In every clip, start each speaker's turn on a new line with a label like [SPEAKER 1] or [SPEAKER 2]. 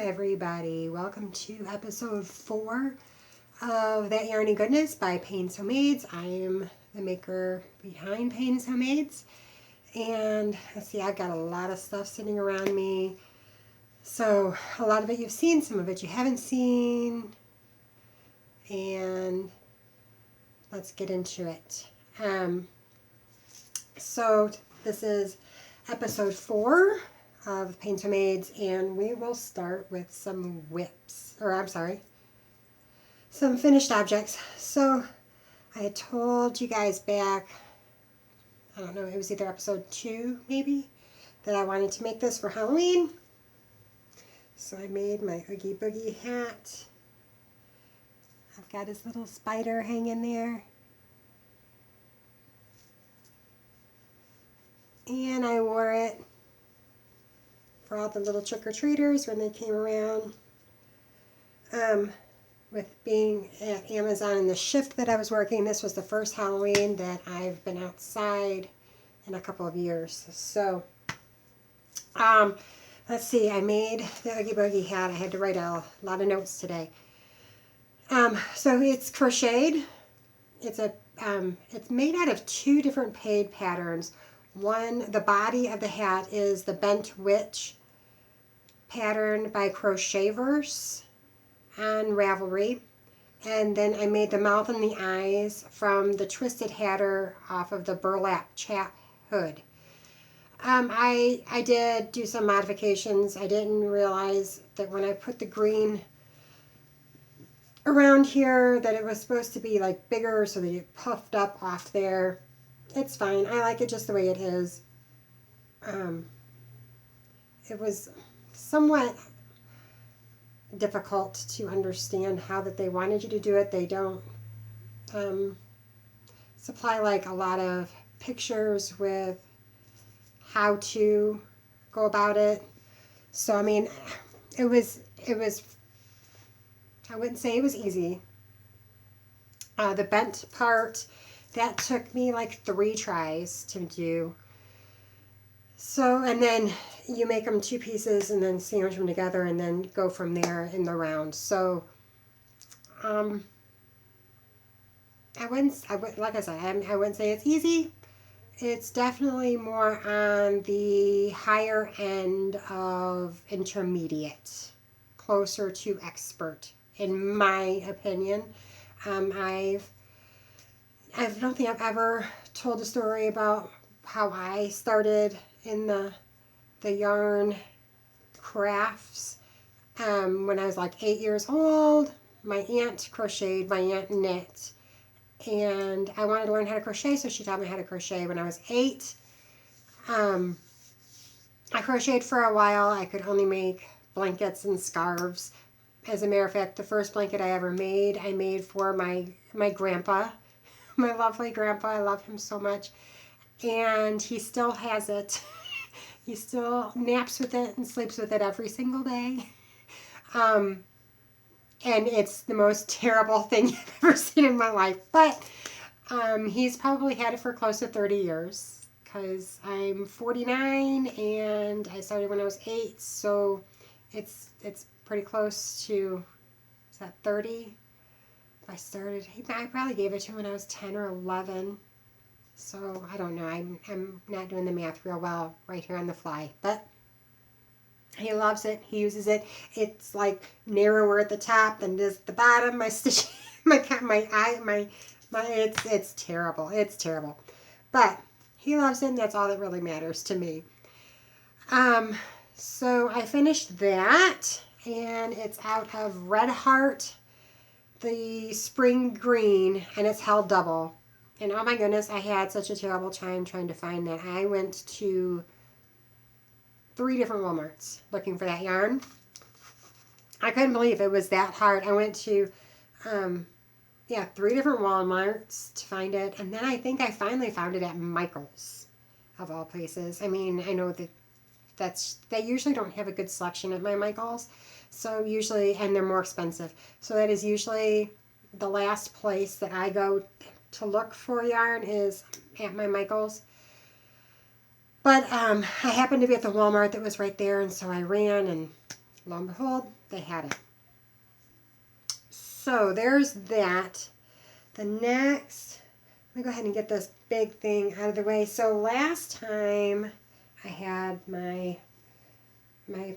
[SPEAKER 1] everybody. Welcome to episode 4 of That Yarny Goodness by Pain So Maids. I am the maker behind Pain So Maids. And let's see, I've got a lot of stuff sitting around me. So a lot of it you've seen, some of it you haven't seen. And let's get into it. So this is episode 4 of Pain So Maids, and we will start with some some finished objects. So I had told you guys back, I don't know, it was either episode 2 maybe, that I wanted to make this for Halloween. So I made my Oogie Boogie hat. I've got his little spider hanging there. And I wore it for all the little trick-or-treaters when they came around. With being at Amazon and the shift that I was working, this was the first Halloween that I've been outside in a couple of years. So, let's see, I made the Oogie Boogie hat. I had to write a lot of notes today. So it's crocheted. It's made out of 2 different paid patterns. One, the body of the hat is the Bent Witch pattern by Crochetverse on Ravelry. And then I made the mouth and the eyes from the Twisted Hatter off of the Burlap Chat Hood. I did do some modifications. I didn't realize that when I put the green around here that it was supposed to be like bigger so that it puffed up off there. It's fine. I like it just the way it is. It was somewhat difficult to understand how that they wanted you to do it. They don't supply like a lot of pictures with how to go about it. So I mean, it was I wouldn't say it was easy. The bent part, that took me like 3 tries to do. So, and then you make them 2 pieces and then sandwich them together and then go from there in the round. So, like I said, I wouldn't say it's easy. It's definitely more on the higher end of intermediate, closer to expert, in my opinion. I don't think I've ever told a story about how I started in the yarn crafts. When I was like 8 years old, my aunt crocheted, my aunt knit, and I wanted to learn how to crochet, so she taught me how to crochet when I was 8. I crocheted for a while. I could only make blankets and scarves. As a matter of fact, the first blanket I ever made, I made for my grandpa, my lovely grandpa. I love him so much. And he still has it. He still naps with it and sleeps with it every single day. And it's the most terrible thing I've ever seen in my life. But he's probably had it for close to 30 years. Because I'm 49 and I started when I was 8. So it's pretty close to, is that 30? I probably gave it to him when I was 10 or 11. So I don't know. I'm not doing the math real well right here on the fly. But he loves it. He uses it. It's like narrower at the top than it is at the bottom. My stitch, it's terrible. It's terrible. But he loves it, and that's all that really matters to me. So I finished that, and it's out of Red Heart, the spring green, and it's held double. And oh my goodness, I had such a terrible time trying to find that. I went to 3 different Walmarts looking for that yarn. I couldn't believe it was that hard. I went to 3 different Walmarts to find it, and then I think I finally found it at Michael's, of all places. I mean, I know they usually don't have a good selection at my Michael's, so usually, and they're more expensive. So that is usually the last place that I go to look for yarn, is at my Michael's. But I happened to be at the Walmart that was right there, and so I ran and lo and behold, they had it. So there's that. The next, let me go ahead and get this big thing out of the way. So last time I had my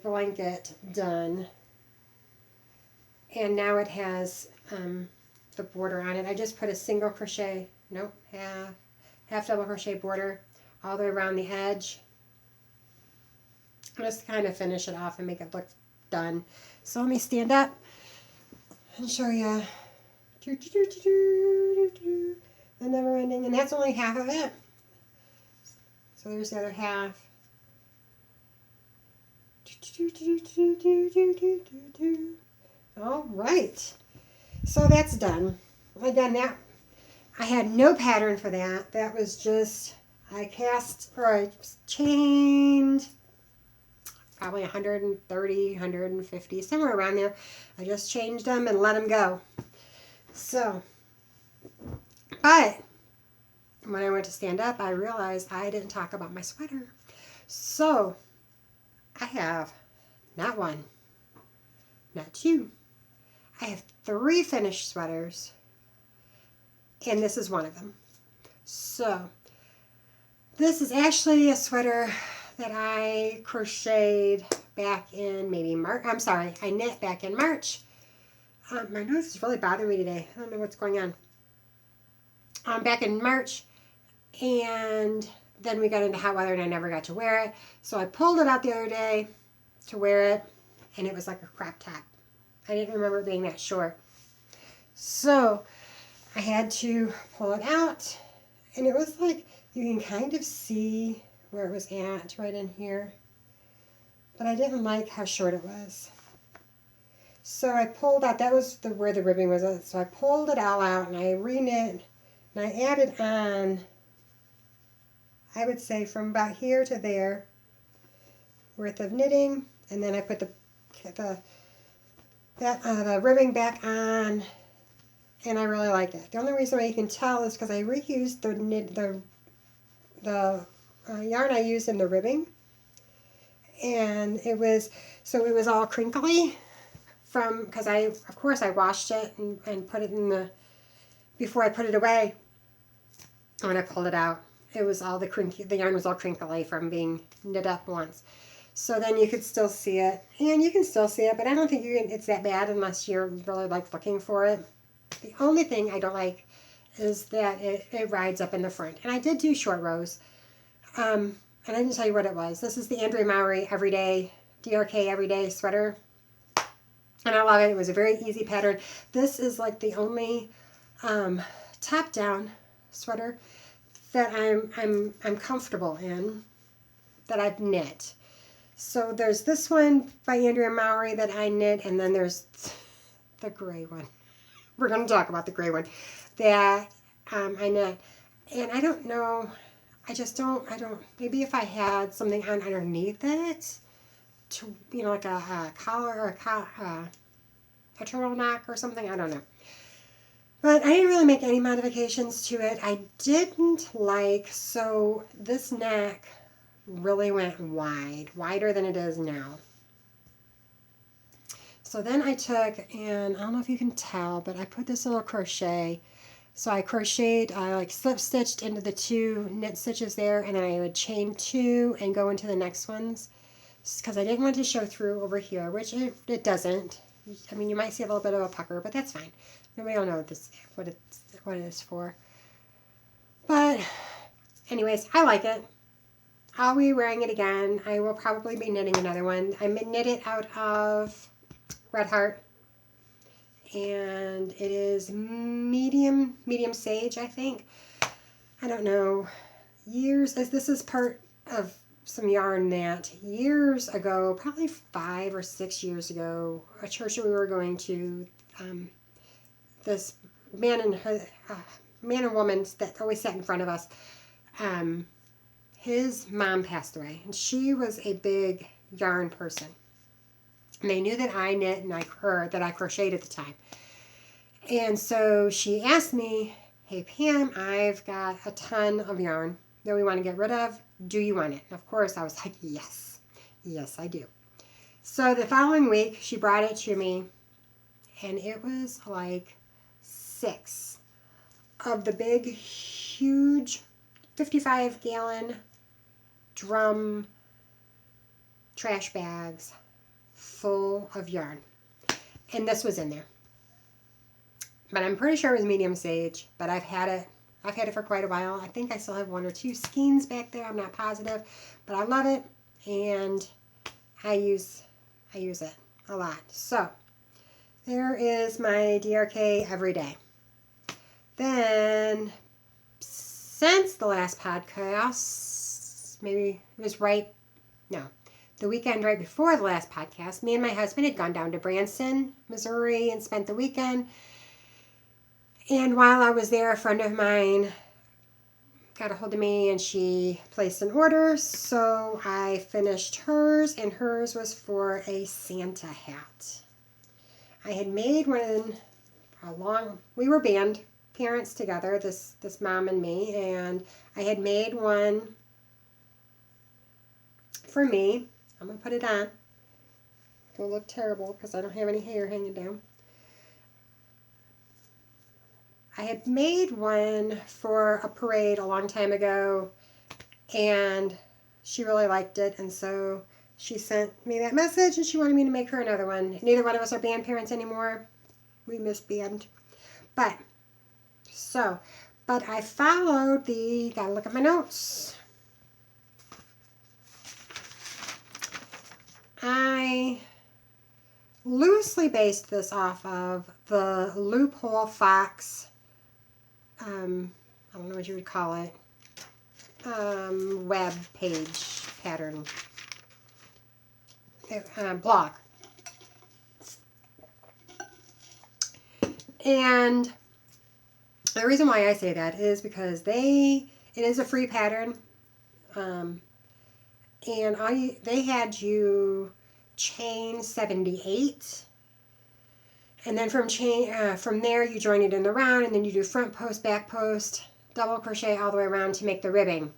[SPEAKER 1] blanket done, and now it has the border on it. I just put a single crochet, nope, half double crochet border all the way around the edge, just to kind of finish it off and make it look done. So let me stand up and show you the never ending, and that's only half of it. So there's the other half. All right, so that's done. Again, that I had no pattern for that. That was just I chained probably 130, 150, somewhere around there. I just changed them and let them go. So, but when I went to stand up, I realized I didn't talk about my sweater. So I have not one, not two. I have 3 finished sweaters, and this is one of them. So this is actually a sweater that I crocheted back in maybe March. I'm sorry, I knit back in March. My nose is really bothering me today. I don't know what's going on. Back in March, and then we got into hot weather and I never got to wear it. So I pulled it out the other day to wear it, and it was like a crop top. I didn't remember it being that short. So I had to pull it out, and it was like, you can kind of see where it was at right in here, but I didn't like how short it was. So I pulled out, that was where the ribbing was at. So I pulled it all out and I re-knit, and I added on, I would say from about here to there worth of knitting, and then I put the ribbing back on, and I really like it. The only reason why you can tell is because I reused the yarn I used in the ribbing, and it was all crinkly because of course I washed it and put it in before I put it away. When I pulled it out, it was all the yarn was all crinkly from being knit up once. So then you could still see it, and you can still see it, but I don't think it's that bad unless you're really like looking for it. The only thing I don't like is that it rides up in the front. And I did do short rows, and I didn't tell you what it was. This is the Andrea Mowry Everyday, DRK Everyday sweater, and I love it. It was a very easy pattern. This is like the only top-down sweater that I'm comfortable in that I've knit. So there's this one by Andrea Mowry that I knit, and then there's the gray one. We're going to talk about the gray one that I knit. And I don't know, I don't, maybe if I had something on underneath it, to, like a collar or a turtleneck or something, I don't know. But I didn't really make any modifications to it. I didn't like, so this neck really went wider than it is now. So then I took, and I don't know if you can tell, but I put this little crochet. So I crocheted, I like slip stitched into the 2 knit stitches there, and then I would chain 2 and go into the next ones, because I didn't want to show through over here, which it doesn't. I mean, you might see a little bit of a pucker, but that's fine. Nobody will know what it is for. But anyways, I like it. I'll be wearing it again. I will probably be knitting another one. I knit it out of Red Heart, and it is medium sage, I think. I don't know. This is part of some yarn that years ago, probably 5 or 6 years ago, a church that we were going to, this man and woman that always sat in front of us, his mom passed away, and she was a big yarn person. And they knew that I knit and that I crocheted at the time. And so she asked me, "Hey Pam, I've got a ton of yarn that we want to get rid of. Do you want it?" And of course I was like, yes, I do. So the following week, she brought it to me, and it was like 6 of the big, huge 55-gallon drum trash bags full of yarn. And this was in there. But I'm pretty sure it was medium sage, but I've had it for quite a while. I think I still have 1 or 2 skeins back there. I'm not positive, but I love it, and I use it a lot. So there is my DRK every day. Then since the last podcast, maybe it was the weekend right before the last podcast, me and my husband had gone down to Branson, Missouri, and spent the weekend. And while I was there, a friend of mine got a hold of me, and she placed an order. So I finished hers, and hers was for a Santa hat. I had made one we were band parents together, this mom and me, and I had made one for me. I'm going to put it on. It'll look terrible because I don't have any hair hanging down. I had made one for a parade a long time ago, and she really liked it, and so she sent me that message, and she wanted me to make her another one. Neither one of us are band parents anymore. We miss band. But I followed gotta look at my notes. I loosely based this off of the Loophole Fox, I don't know what you would call it, web page pattern, blog. And the reason why I say that is because it is a free pattern, and they had you chain 78, and then from there you join it in the round, and then you do front post, back post, double crochet all the way around to make the ribbing.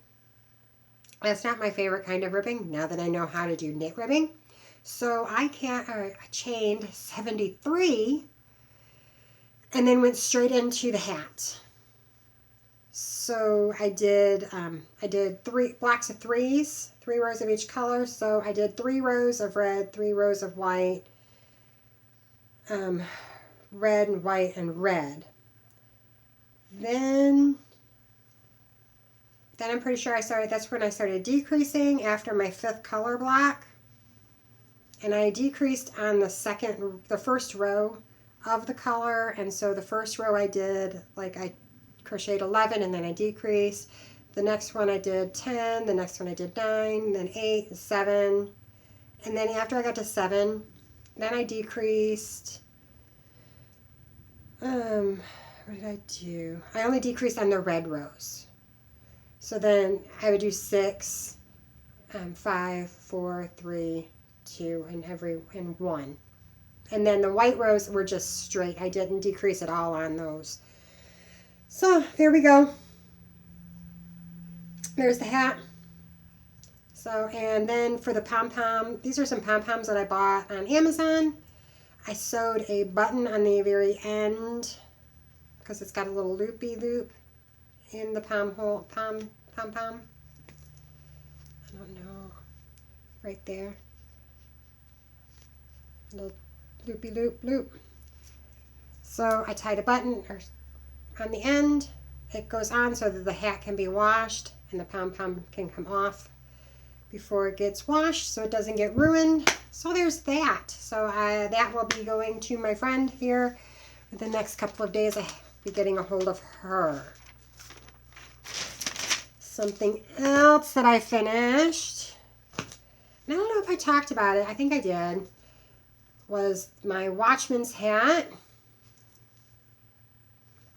[SPEAKER 1] That's not my favorite kind of ribbing now that I know how to do knit ribbing. So I chained 73 and then went straight into the hat. So I did 3 blocks of 3s, 3 rows of each color. So I did 3 rows of red, 3 rows of white, red and white and red. Then I'm pretty sure that's when I started decreasing after my 5th color block. And I decreased on the first row of the color. And so the first row I did, I crocheted 11 and then I decreased. The next one I did 10, the next one I did 9, then 8, 7. And then after I got to 7, then I decreased. What did I do? I only decreased on the red rows. So then I would do 6, 5, 4, 3, 2, and 1. And then the white rows were just straight. I didn't decrease at all on those. So there we go. There's the hat. So, and then for the pom-pom, these are some pom-poms that I bought on Amazon. I sewed a button on the very end because it's got a little loopy loop in the pom-pom. I don't know. Right there. Little loopy loop. So I tied a button on the end. It goes on so that the hat can be washed and the pom-pom can come off before it gets washed so it doesn't get ruined. So there's that. So that will be going to my friend here in the next couple of days. I'll be getting a hold of her. Something else that I finished, and I don't know if I talked about it, I think I did, was my Watchman's hat.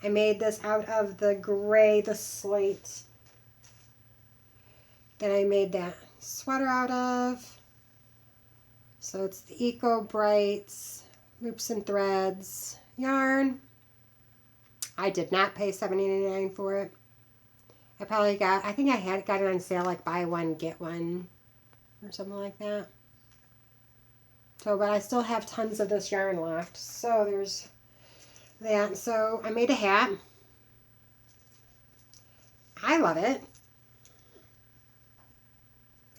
[SPEAKER 1] I made this out of the gray, the slate that I made that sweater out of. So it's the Eco Brights Loops and Threads yarn. I did not pay $7.99 for it. I think I got it on sale, like buy one, get one, or something like that. So, but I still have tons of this yarn left. So there's that. So I made a hat. I love it.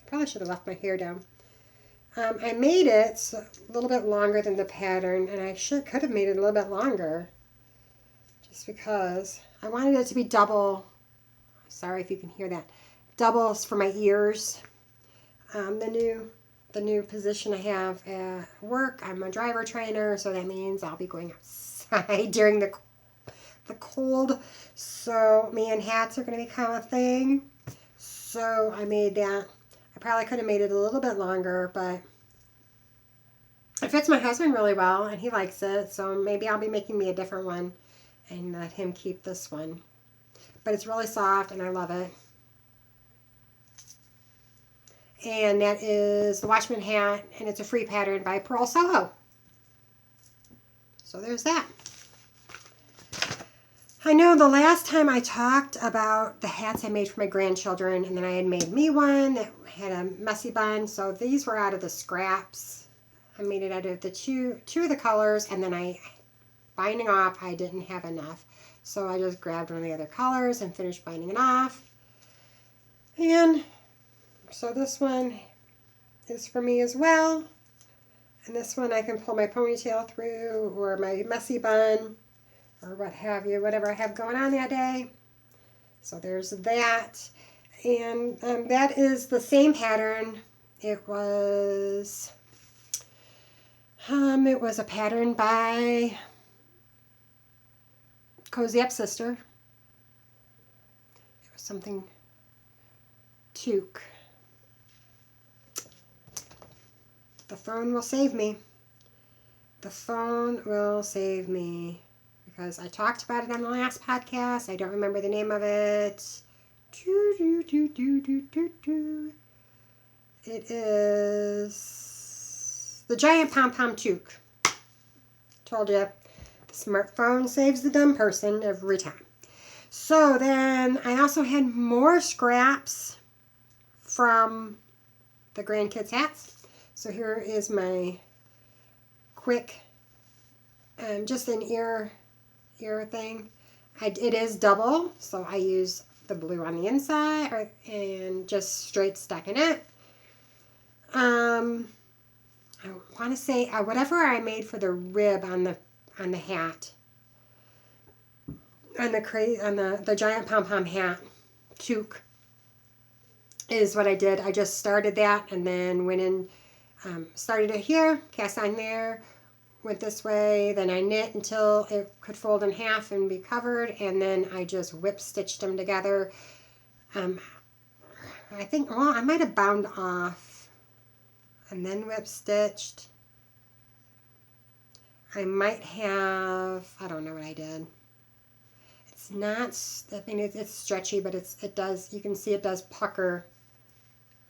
[SPEAKER 1] Probably should have left my hair down. I made it a little bit longer than the pattern, and I could have made it a little bit longer, just because I wanted it to be double. Sorry if you can hear that. Doubles for my ears. The new position I have at work, I'm a driver trainer, so that means I'll be going outside during the cold. So me and hats are going to become a thing. So I made that. I probably could have made it a little bit longer, but it fits my husband really well, and he likes it. So maybe I'll be making me a different one and let him keep this one. But it's really soft, and I love it. And that is the Watchman hat, and it's a free pattern by Pearl Soho. So there's that. I know the last time I talked about the hats I made for my grandchildren, and then I had made me one that had a messy bun. So these were out of the scraps. I made it out of the two of the colors, and then binding off, I didn't have enough. So I just grabbed one of the other colors and finished binding it off. And so this one is for me as well. And this one I can pull my ponytail through, or my messy bun, or what have you, whatever I have going on that day. So there's that. And that is the same pattern. It was a pattern by Cozy Up Sister. It was something toque. The phone will save me. The phone will save me. Because I talked about it on the last podcast. I don't remember the name of it. It is the Giant Pom Pom Toque. Told you, the smartphone saves the dumb person every time. So then I also had more scraps from the grandkids' hats. So here is my quick, just an ear thing. It is double, so I use the blue on the inside and just straight stuck in it. I want to say whatever I made for the rib on the hat, on the Giant Pom Pom hat toque is what I did. I just started that and then went in, started it here, cast on there, went this way, then I knit until it could fold in half and be covered, and then I just whip stitched them together. I think, well, I might have bound off and then whip stitched. I might have, I don't know what I did. It's not, I mean, it's stretchy, but it does, you can see it does pucker.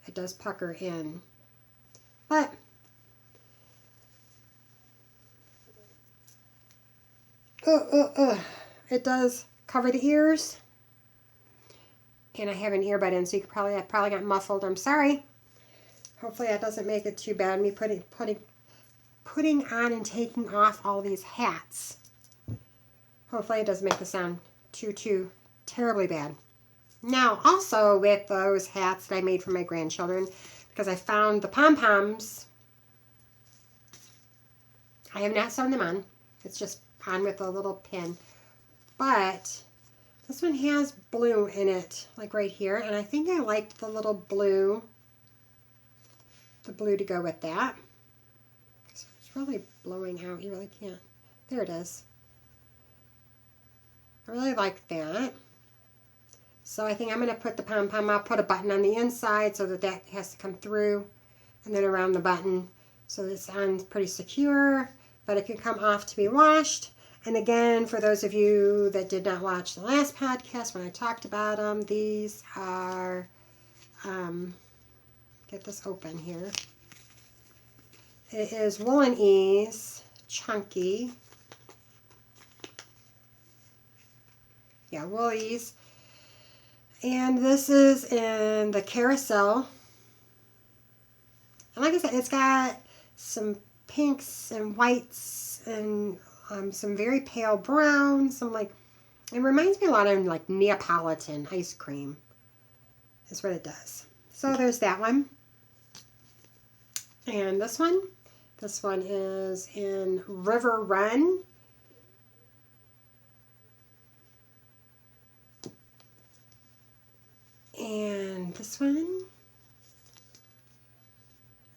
[SPEAKER 1] It does pucker in. But it does cover the ears. And I have an earbud in, so you could I probably got muffled. I'm sorry. Hopefully that doesn't make it too bad. Me putting on and taking off all these hats. Hopefully it doesn't make the sound too terribly bad. Now, also with those hats that I made for my grandchildren, because I found the pom-poms, I have not sewn them on. It's just on with a little pin. But this one has blue in it, like right here, and I think I liked the little blue, to go with that. It's really blowing out. You really can't. There it is. I really like that. So I think I'm going to put the pom-pom, I'll put a button on the inside so that has to come through, and then around the button so it's on pretty secure, but it can come off to be washed. And again, for those of you that did not watch the last podcast when I talked about them, these are, get this open here. It is Woolen Ease, chunky. Yeah, Woolies. And this is in the carousel. And like I said, it's got some pinks and whites and some very pale browns. Some like, it reminds me a lot of like Neapolitan ice cream. Is what it does. So there's that one. And this one is in River Run. And this one.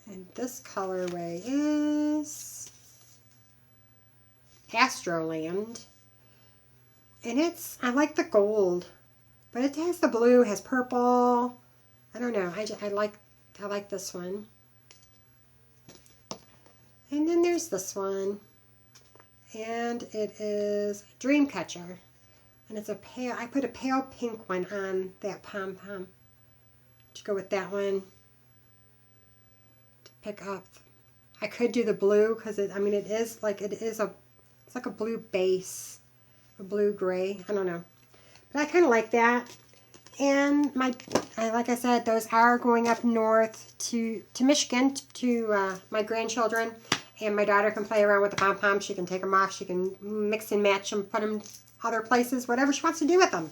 [SPEAKER 1] And this colorway is Astroland. And I like the gold, but it has the blue, has purple. I don't know. I like this one. And then there's this one. And it is Dreamcatcher. And it's a pale, I put a pale pink one on that pom-pom to go with that one. Pick up. I could do the blue because it's like a blue base, a blue gray. I don't know, but I kind of like that. And like I said, those are going up north to Michigan to my grandchildren, and my daughter can play around with the pom poms. She can take them off. She can mix and match them, put them other places, whatever she wants to do with them.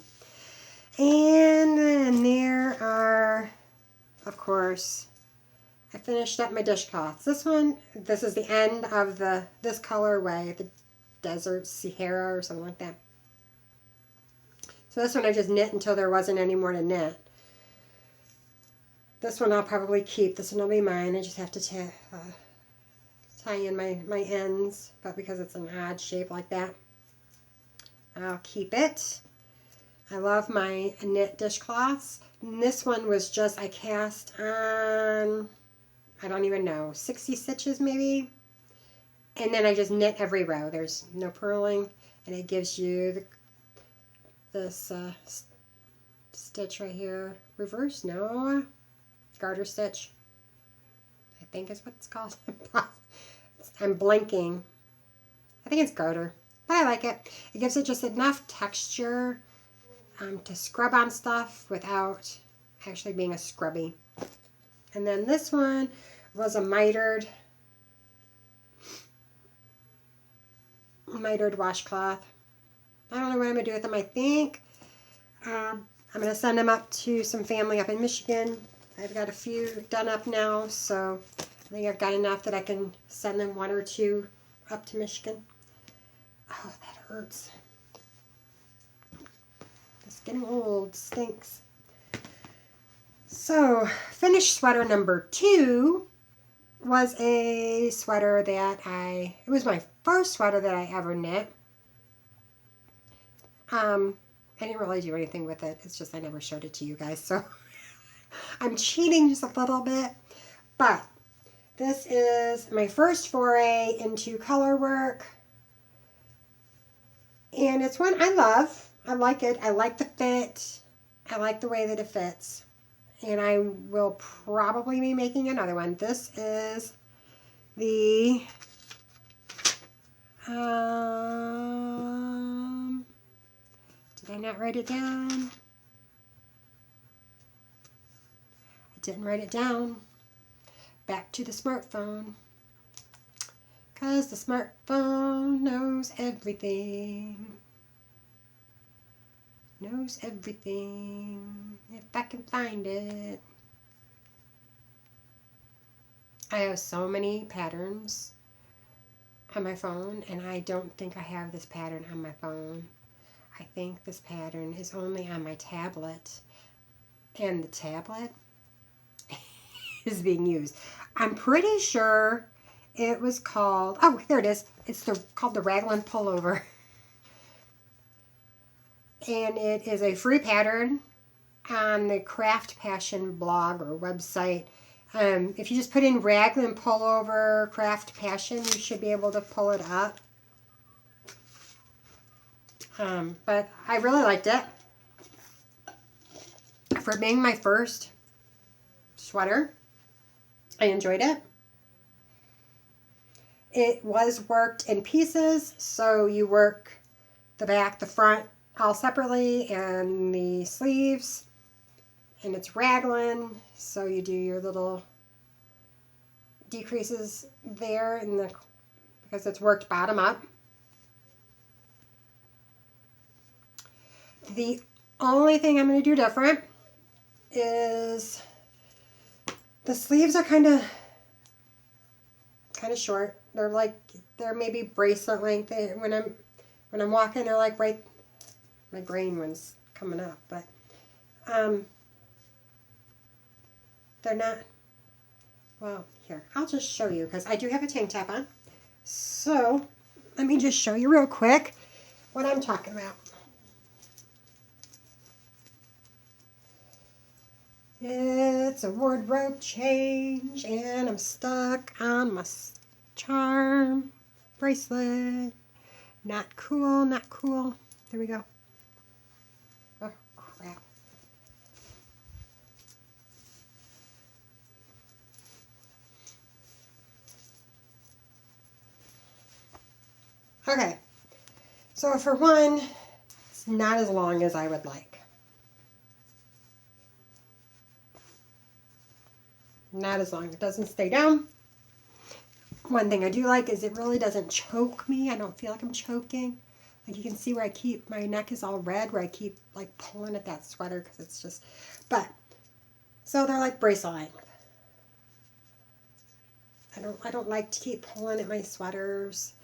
[SPEAKER 1] And then there are, of course, I finished up my dishcloths. This is the end of this colorway, the Desert Sahara or something like that. So this one I just knit until there wasn't any more to knit. This one I'll probably keep. This one will be mine. I just have to tie in my ends, but because it's an odd shape like that, I'll keep it. I love my knit dishcloths. And this one was just, I cast on, I don't even know, 60 stitches maybe. And then I just knit every row. There's no purling. And it gives you this stitch right here. Reverse? No. Garter stitch. I think is what it's called. I'm blinking. I think it's garter. But I like it. It gives it just enough texture to scrub on stuff without actually being a scrubby. And then this one was a mitered washcloth. I don't know what I'm going to do with them. I think I'm going to send them up to some family up in Michigan. I've got a few done up now, so I think I've got enough that I can send them one or two up to Michigan. Oh, that hurts. It's getting old. Stinks. So, finished sweater number 2 was a sweater that it was my first sweater that I ever knit. I didn't really do anything with it. It's just I never showed it to you guys, so I'm cheating just a little bit. But this is my first foray into color work. And it's one I love. I like it. I like the fit. I like the way that it fits. And I will probably be making another one. This is the did I not write it down? I didn't write it down. Back to the smartphone. Because the smartphone knows everything. Knows everything. If I can find it. I have so many patterns on my phone, and I don't think I have this pattern on my phone. I think this pattern is only on my tablet, and the tablet is being used. I'm pretty sure it was called, oh, there it is. It's called the Raglan Pullover. And it is a free pattern on the Craft Passion blog or website. If you just put in Raglan Pullover Craft Passion, you should be able to pull it up. But I really liked it. For being my first sweater, I enjoyed it. It was worked in pieces, so you work the back, the front, all separately, and the sleeves, and it's raglan, so you do your little decreases there in the because it's worked bottom up. The only thing I'm going to do different is the sleeves are kind of short. They're maybe bracelet length. When I'm walking, they're like right. My grain one's coming up, but they're not. Well, here, I'll just show you because I do have a tank top on. So let me just show you real quick what I'm talking about. It's a wardrobe change and I'm stuck on my charm bracelet. Not cool, not cool. There we go. Oh, crap. Okay, so for one, it's not as long as I would like. Not as long. It doesn't stay down. One thing I do like is it really doesn't choke me. I don't feel like I'm choking. Like you can see where I keep, my neck is all red where I keep like pulling at that sweater because it's just, but, so they're like bracelet length. I don't like to keep pulling at my sweaters.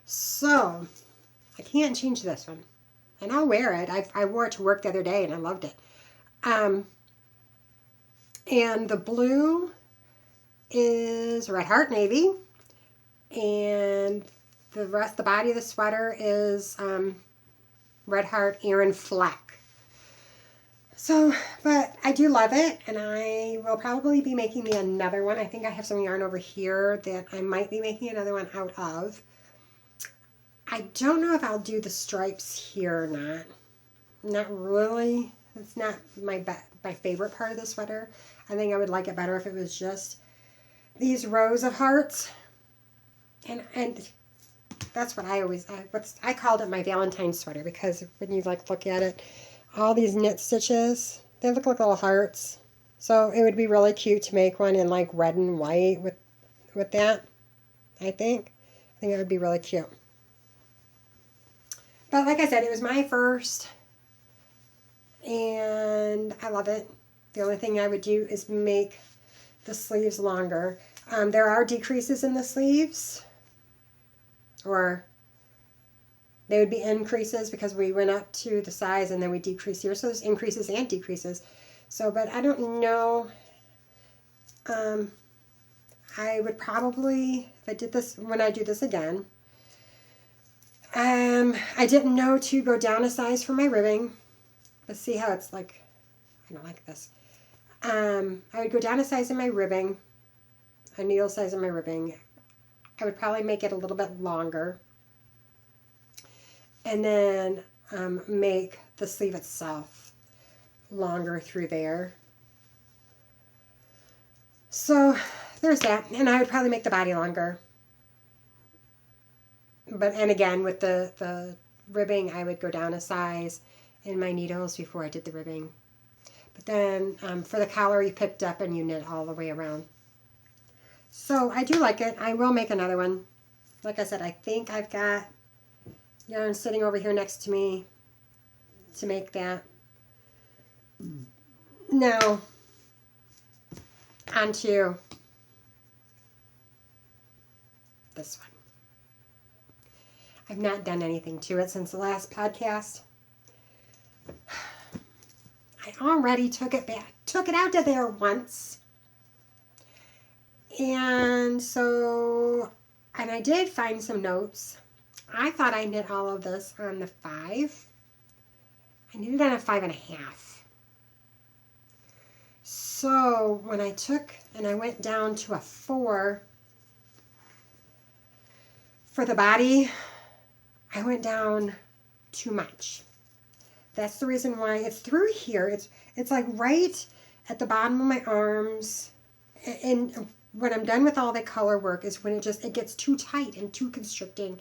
[SPEAKER 1] So, I can't change this one. And I'll wear it. I wore it to work the other day and I loved it. And the blue is Red Heart Navy. And the body of the sweater is Red Heart Aran Fleck. So, but I do love it, and I will probably be making me another one. I think I have some yarn over here that I might be making another one out of. I don't know if I'll do the stripes here or not. Not really. It's not my favorite part of the sweater. I think I would like it better if it was just these rows of hearts. And that's what I called it my Valentine's sweater, because when you like look at it, all these knit stitches, they look like little hearts. So it would be really cute to make one in like red and white with that, I think. I think it would be really cute. But like I said, it was my first, and I love it. The only thing I would do is make the sleeves longer. There are decreases in the sleeves, or they would be increases because we went up to the size and then we decrease here. So there's increases and decreases. So, but I don't know. I would probably, if I did this, when I do this again, I didn't know to go down a size for my ribbing. Let's see how it's like. I don't like this. I would go down a size in my ribbing, a needle size in my ribbing. I would probably make it a little bit longer. And then make the sleeve itself longer through there. So there's that. And I would probably make the body longer. And again, with the ribbing, I would go down a size in my needles before I did the ribbing. But then for the collar, you picked up and you knit all the way around. So I do like it. I will make another one. Like I said, I think I've got yarn sitting over here next to me to make that. Now, onto this one. I've not done anything to it since the last podcast. I already took it out to there once. And so, and I did find some notes. I thought I knit all of this on the 5. I knit it on a 5.5. So when I took and I went down to a 4 for the body, I went down too much. That's the reason why it's through here. It's like right at the bottom of my arms. And when I'm done with all the color work is when it gets too tight and too constricting.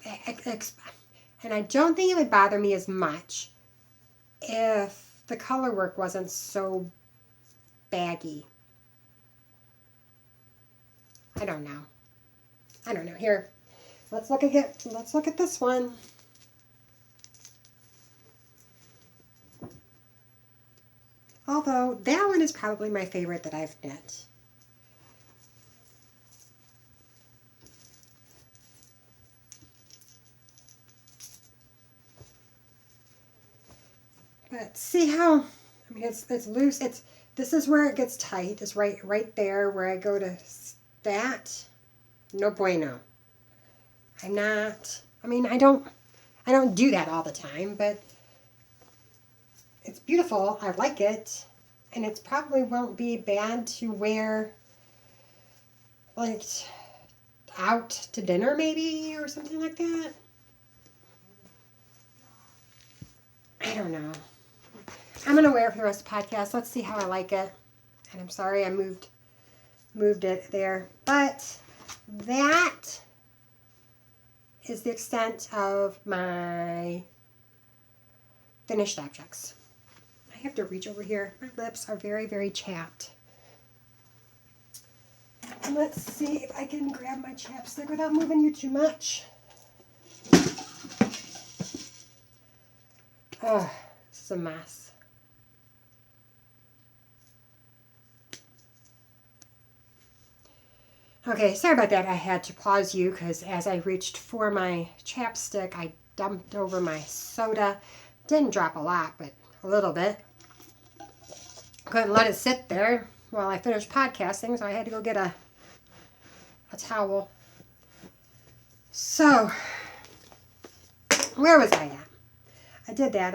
[SPEAKER 1] And I don't think it would bother me as much if the color work wasn't so baggy. I don't know. I don't know. Here, let's look at this one. Although that one is probably my favorite that I've knit. But see how, I mean, it's loose. This is where it gets tight. It's right there where I go to that. No bueno. I'm not, I mean, I don't do that all the time, but it's beautiful. I like it. And it probably won't be bad to wear, like, out to dinner maybe or something like that. I don't know. I'm going to wear it for the rest of the podcast. Let's see how I like it. And I'm sorry I moved it there. But that is the extent of my finished objects. I have to reach over here. My lips are very, very chapped. And let's see if I can grab my chapstick without moving you too much. Oh, this is a mess. Okay, sorry about that. I had to pause you because as I reached for my chapstick, I dumped over my soda. Didn't drop a lot, but a little bit. Couldn't let it sit there while I finished podcasting, so I had to go get a towel. So, where was I at? I did that.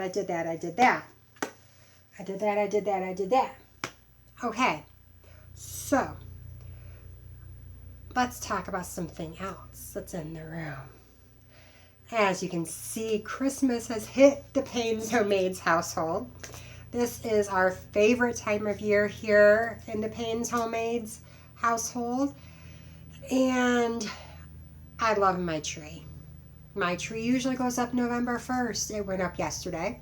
[SPEAKER 1] Okay, so let's talk about something else that's in the room. As you can see, Christmas has hit the Payne's Homemades household. This is our favorite time of year here in the Payne's Homemades household. And I love my tree. My tree usually goes up November 1st. It went up yesterday.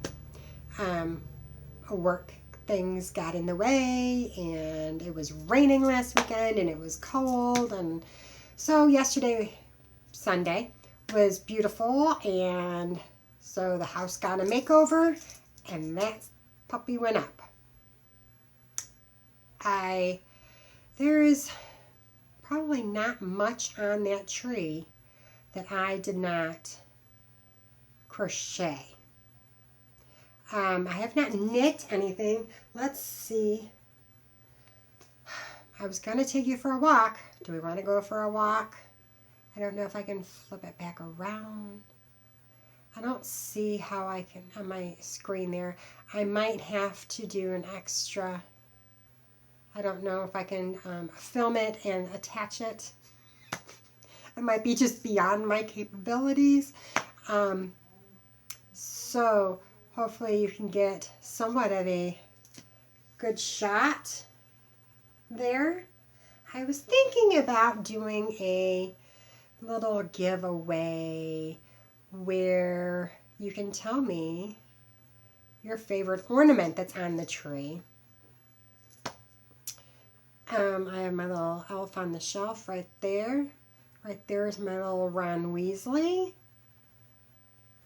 [SPEAKER 1] Work things got in the way, and it was raining last weekend, and it was cold. And so yesterday, Sunday, was beautiful, and so the house got a makeover, and that puppy went up. There is probably not much on that tree that I did not crochet. I have not knit anything. Let's see. I was going to take you for a walk. Do we want to go for a walk? I don't know if I can flip it back around. I don't see how I can on my screen there. I might have to do an extra. I don't know if I can film it and attach it. It might be just beyond my capabilities. So hopefully you can get somewhat of a good shot there. I was thinking about doing a little giveaway where you can tell me your favorite ornament that's on the tree. I have my little elf on the shelf right there. Right there is my little Ron Weasley.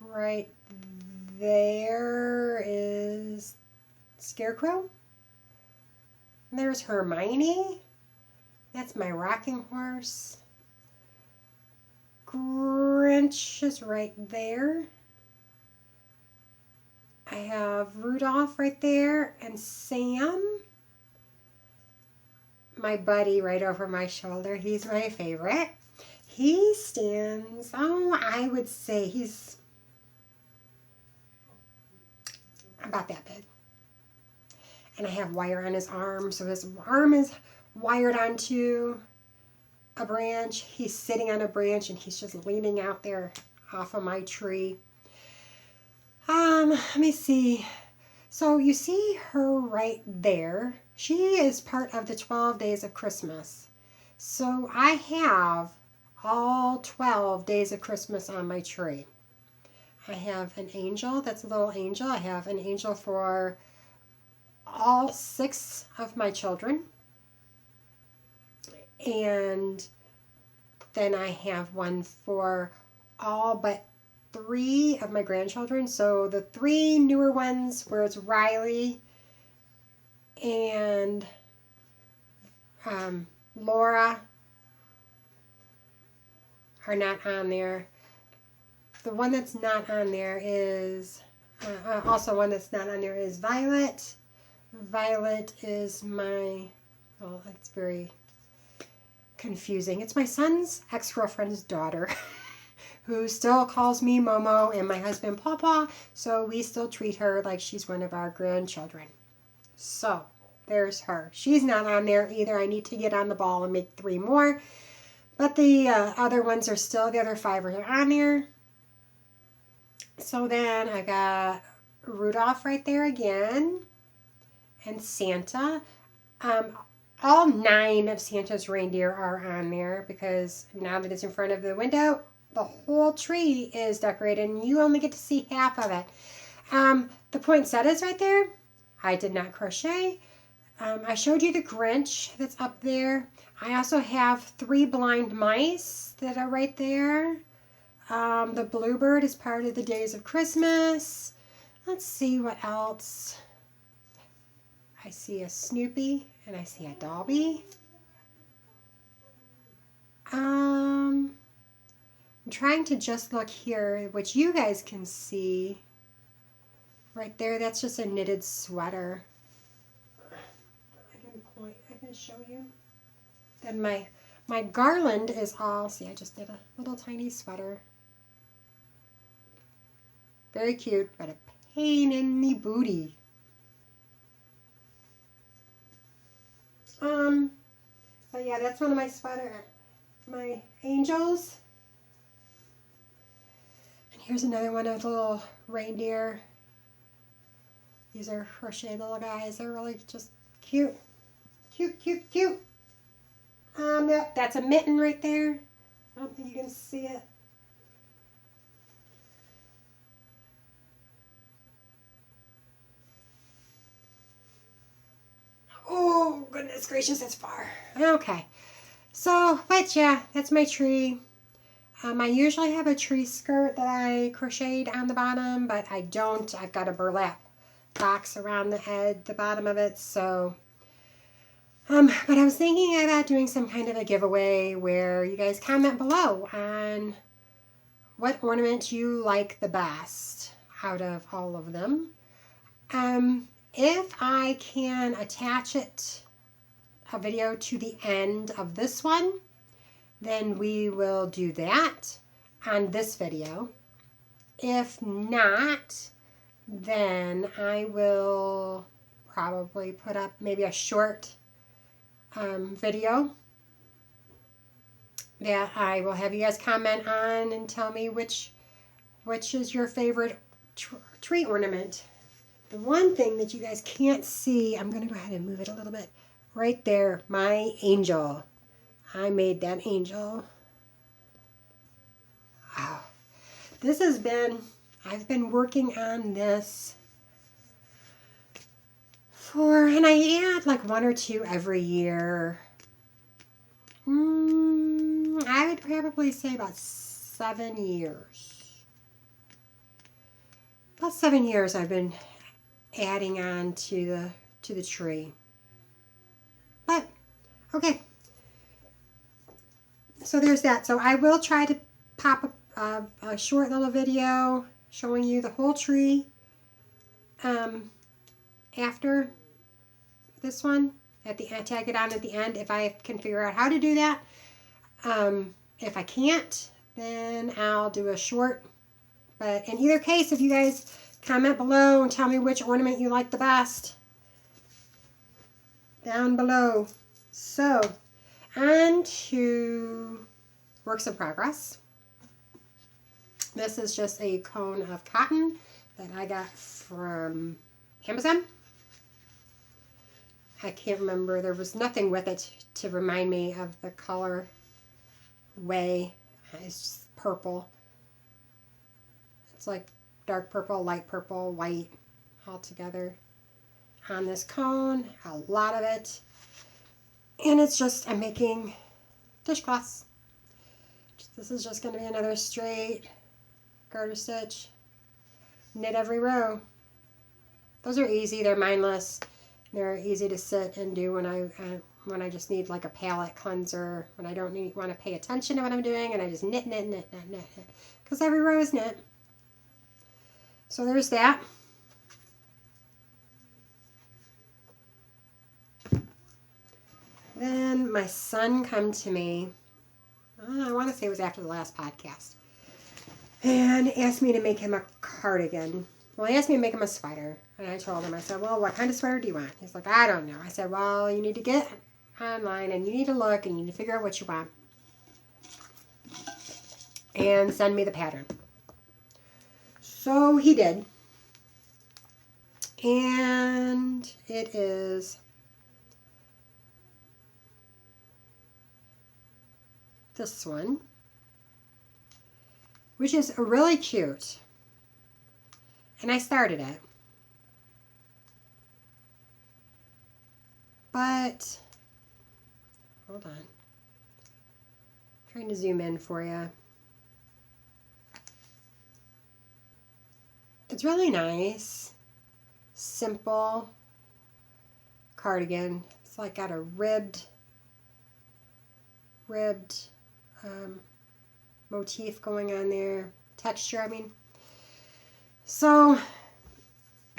[SPEAKER 1] Right there is Scarecrow. And there's Hermione. That's my rocking horse. Grinch is right there. I have Rudolph right there and Sam. My buddy right over my shoulder. He's my favorite. He stands, I would say he's about that big. And I have wire on his arm, so his arm is wired onto a branch. He's sitting on a branch and he's just leaning out there off of my tree. Let me see. So you see her right there. She is part of the 12 days of Christmas. So I have all 12 days of Christmas on my tree. I have an angel. That's a little angel. I have an angel for all 6 of my children. And then I have one for all but 3 of my grandchildren. So the 3 newer ones where it's Riley and Laura are not on there. The one that's not on there is, also one that's not on there is Violet. Violet is my, well, it's very confusing. It's my son's ex-girlfriend's daughter who still calls me Momo and my husband Papa, so we still treat her like she's one of our grandchildren. So there's her. She's not on there either. I need to get on the ball and make 3 more, but the other ones are still, the other 5 are on there. So then I got Rudolph right there again, and Santa. All 9 of Santa's reindeer are on there because now that it's in front of the window, the whole tree is decorated and you only get to see half of it. The poinsettias right there, I did not crochet. I showed you the Grinch that's up there. I also have 3 blind mice that are right there. The bluebird is part of the Days of Christmas. Let's see what else. I see a Snoopy and I see a Dobby. I'm trying to just look here, which you guys can see. Right there, that's just a knitted sweater. I can show you. Then my garland is all, see, I just did a little tiny sweater. Very cute, but a pain in the booty. But yeah, that's one of my my angels. And here's another one of the little reindeer. These are crocheted little guys. They're really just cute. Cute, cute, cute. Yep, that's a mitten right there. I don't think you can see it. Oh, goodness gracious, that's far. Okay. So, but yeah, that's my tree. I usually have a tree skirt that I crocheted on the bottom, but I don't. I've got a burlap box around the bottom of it, so. But I was thinking about doing some kind of a giveaway where you guys comment below on what ornament you like the best out of all of them. If I can attach a video to the end of this one, then we will do that on this video. If not, then I will probably put up maybe a short video that I will have you guys comment on and tell me which is your favorite tree ornament. The one thing that you guys can't see, I'm going to go ahead and move it a little bit. Right there, my angel. I made that angel. Wow. I've been working on this and I add like 1 or 2 every year. I would probably say about 7 years. About 7 years I've been adding on to the tree. But okay, so there's that. So I will try to pop a short little video showing you the whole tree after this one, tag it on at the end if I can figure out how to do that. If I can't, then I'll do a short. But in either case, if you guys comment below and tell me which ornament you like the best down below. So, on to works in progress. This is just a cone of cotton that I got from Amazon. I can't remember. There was nothing with it to remind me of the color way. It's just purple. It's like dark purple, light purple, white all together on this cone. A lot of it. And it's just, I'm making dishcloths. This is just going to be another straight garter stitch. Knit every row. Those are easy. They're mindless. They're easy to sit and do when I just need like a palette cleanser, when I don't want to pay attention to what I'm doing, and I just knit, knit, knit, knit, knit, knit. Because every row is knit. So there's that. Then my son come to me, I want to say it was after the last podcast, and asked me to make him a cardigan. Well, he asked me to make him a sweater, and I told him, I said, well, what kind of sweater do you want? He's like, I don't know. I said, well, you need to get online, and you need to look, and you need to figure out what you want, and send me the pattern. So he did, and it is this one, which is really cute. And I started it. But, hold on. I'm trying to zoom in for you. It's really nice. Simple cardigan. It's like got a ribbed motif going on there. Texture, I mean. So,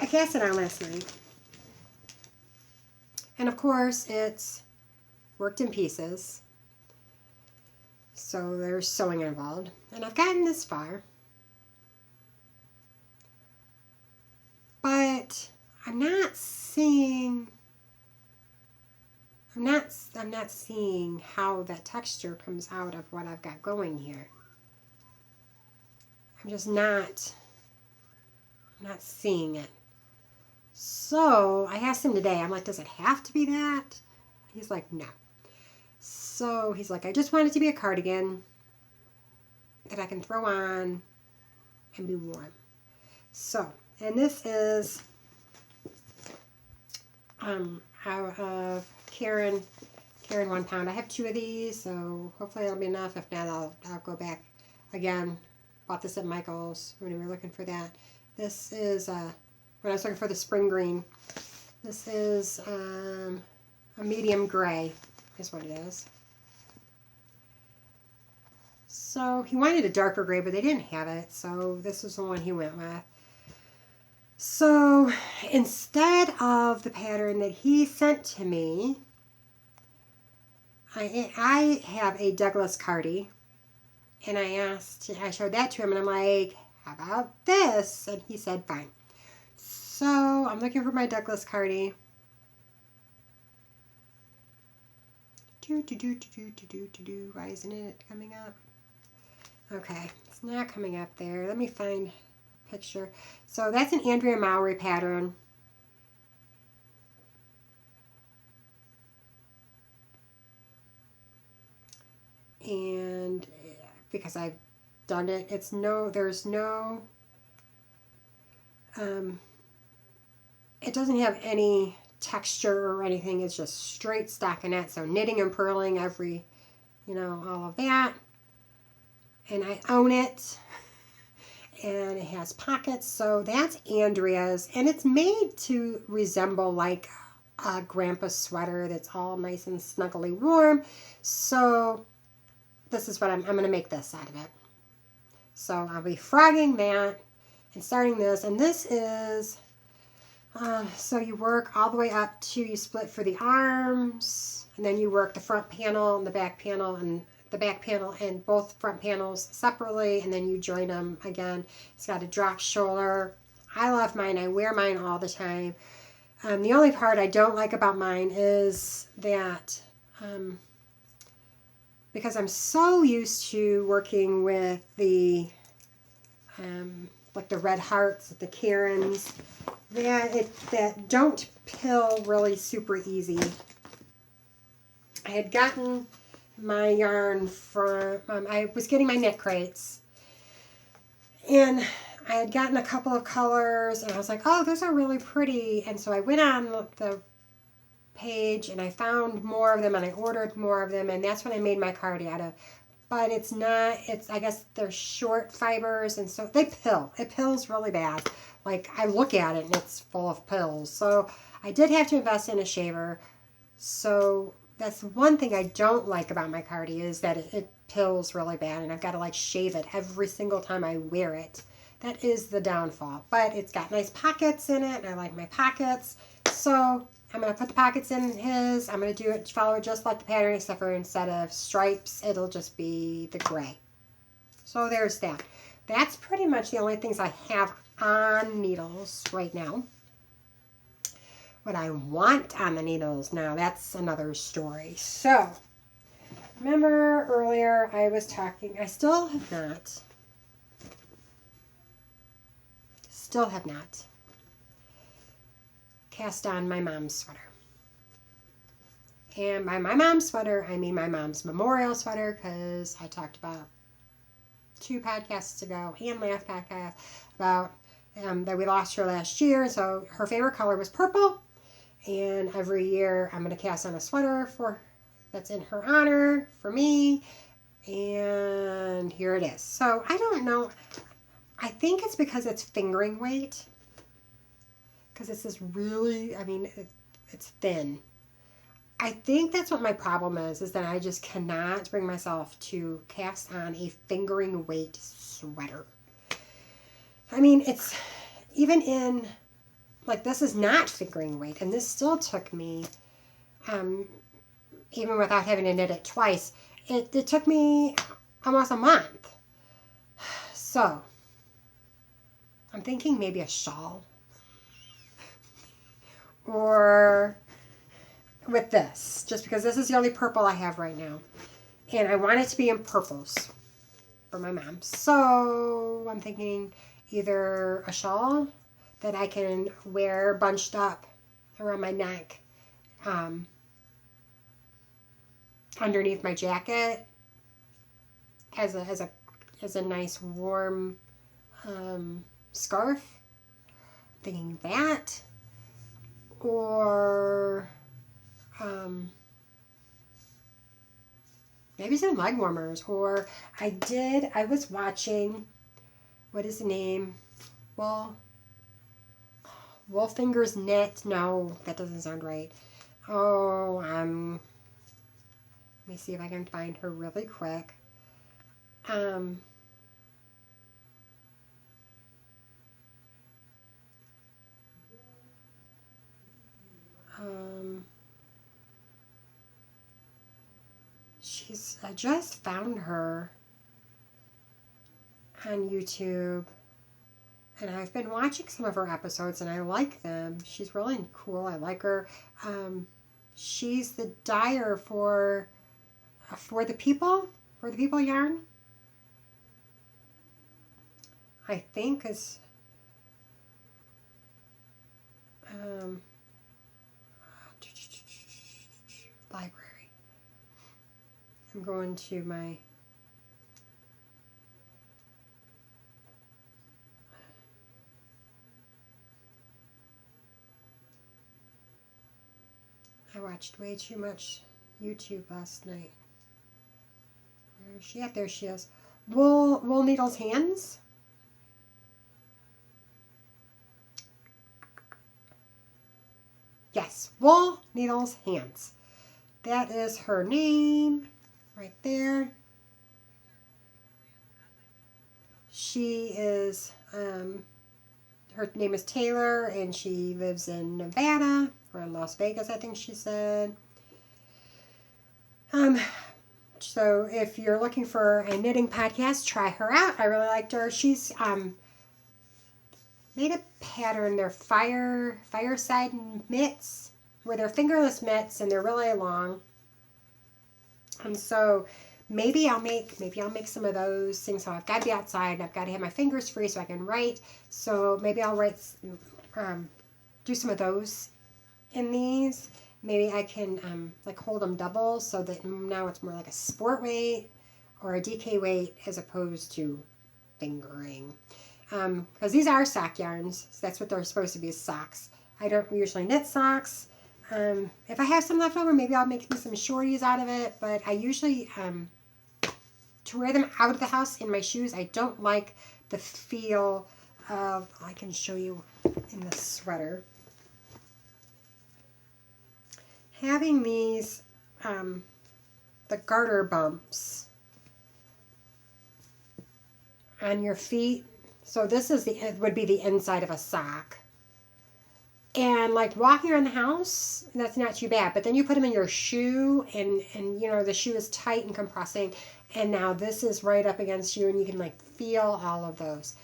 [SPEAKER 1] I cast it on last night. And of course, it's worked in pieces. So there's sewing involved. And I've gotten this far. But I'm not seeing how that texture comes out of what I've got going here. I'm just not seeing it. So I asked him today, I'm like, does it have to be that? He's like, no. So he's like, I just want it to be a cardigan that I can throw on and be warm. So, and this is out of Karen 1 pound. I have 2 of these, so hopefully it'll be enough. If not, I'll go back again. Bought this at Michael's when we were looking for that. This is when I was looking for the spring green. This is a medium gray is what it is. So he wanted a darker gray, but they didn't have it, so this is the one he went with. So instead of the pattern that he sent to me, I have a Douglas Cardi, and I showed that to him, and I'm like, how about this? And he said, fine. So I'm looking for my Douglas Cardi. Why isn't it coming up? Okay, it's not coming up there. Let me find a picture. So that's an Andrea Mowry pattern. And because I've done it, there's no, it doesn't have any texture or anything. It's just straight stockinette. So knitting and purling every, all of that. And I own it. And it has pockets. So that's Andrea's. And it's made to resemble like a grandpa sweater that's all nice and snuggly warm. So this is what I'm going to make this out of it. So I'll be frogging that and starting this. And this is, so you work all the way up to, you split for the arms, and then you work the front panel and the back panel and both front panels separately, and then you join them again. It's got a drop shoulder. I love mine. I wear mine all the time. The only part I don't like about mine is that because I'm so used to working with the like the red hearts, the Karens, that don't pill really super easy. I had gotten my yarn from, I was getting my knit crates, and I had gotten a couple of colors, and I was like, oh, those are really pretty. And so I went on the page and I found more of them, and I ordered more of them, and that's when I made my cardi out of but it's not, I guess they're short fibers, and so they pill. It pills really bad. Like, I look at it and it's full of pills. So I did have to invest in a shaver. So that's one thing I don't like about my Cardi, is that it pills really bad, and I've got to like shave it every single time I wear it. That is the downfall. But it's got nice pockets in it, and I like my pockets. So I'm going to put the pockets in his. I'm going to follow it just like the pattern, except for instead of stripes, it'll just be the gray. So there's that. That's pretty much the only things I have on needles right now. What I want on the needles now, that's another story. So, remember earlier I was talking, I still have not cast on my mom's sweater. And by my mom's sweater, I mean my mom's memorial sweater, because I talked about 2 podcasts ago and last podcast about that we lost her last year. So her favorite color was purple. And every year I'm going to cast on a sweater that's in her honor for me. And here it is. So I don't know. I think it's because it's fingering weight. Because it's this really, I mean, it's thin. I think that's what my problem is that I just cannot bring myself to cast on a fingering weight sweater. I mean, it's even in, like, this is not fingering weight, and this still took me, even without having to knit it twice, it took me almost a month. So, I'm thinking maybe a shawl. Or with this, just because this is the only purple I have right now. And I want it to be in purples for my mom. So, I'm thinking either a shawl that I can wear bunched up around my neck, underneath my jacket, as a nice warm scarf. I'm thinking that, or maybe some leg warmers. Or I was watching, what is the name? Wolfinger's Knit. No, that doesn't sound right. Oh, let me see if I can find her really quick. I just found her on YouTube, and I've been watching some of her episodes, and I like them. She's really cool. I like her. She's the dyer for the people yarn. I think is library. I'm going to my I watched way too much YouTube last night. Where is she at? There she is. Wool Needles Hands. Yes, Wool Needles Hands. That is her name right there. She is, her name is Taylor, and she lives in Nevada, or in Las Vegas, I think she said. So if you're looking for a knitting podcast, try her out. I really liked her. She's made a pattern. They're fireside mitts, where they're fingerless mitts, and they're really long. And so maybe I'll make some of those things. So I've got to be outside, and I've got to have my fingers free so I can write. So maybe I'll write, do some of those in these. Maybe I can like hold them double, so that now it's more like a sport weight or a DK weight as opposed to fingering. Because these are sock yarns. So that's what they're supposed to be, is socks. I don't usually knit socks. If I have some left over, maybe I'll make me some shorties out of it. But I usually to wear them out of the house in my shoes. I don't like the feel of, I can show you in the sweater. Having these, the garter bumps on your feet. So this is it would be the inside of a sock. And like walking around the house, that's not too bad. But then you put them in your shoe and you know, the shoe is tight and compressing. And now this is right up against you and you can like feel all of those.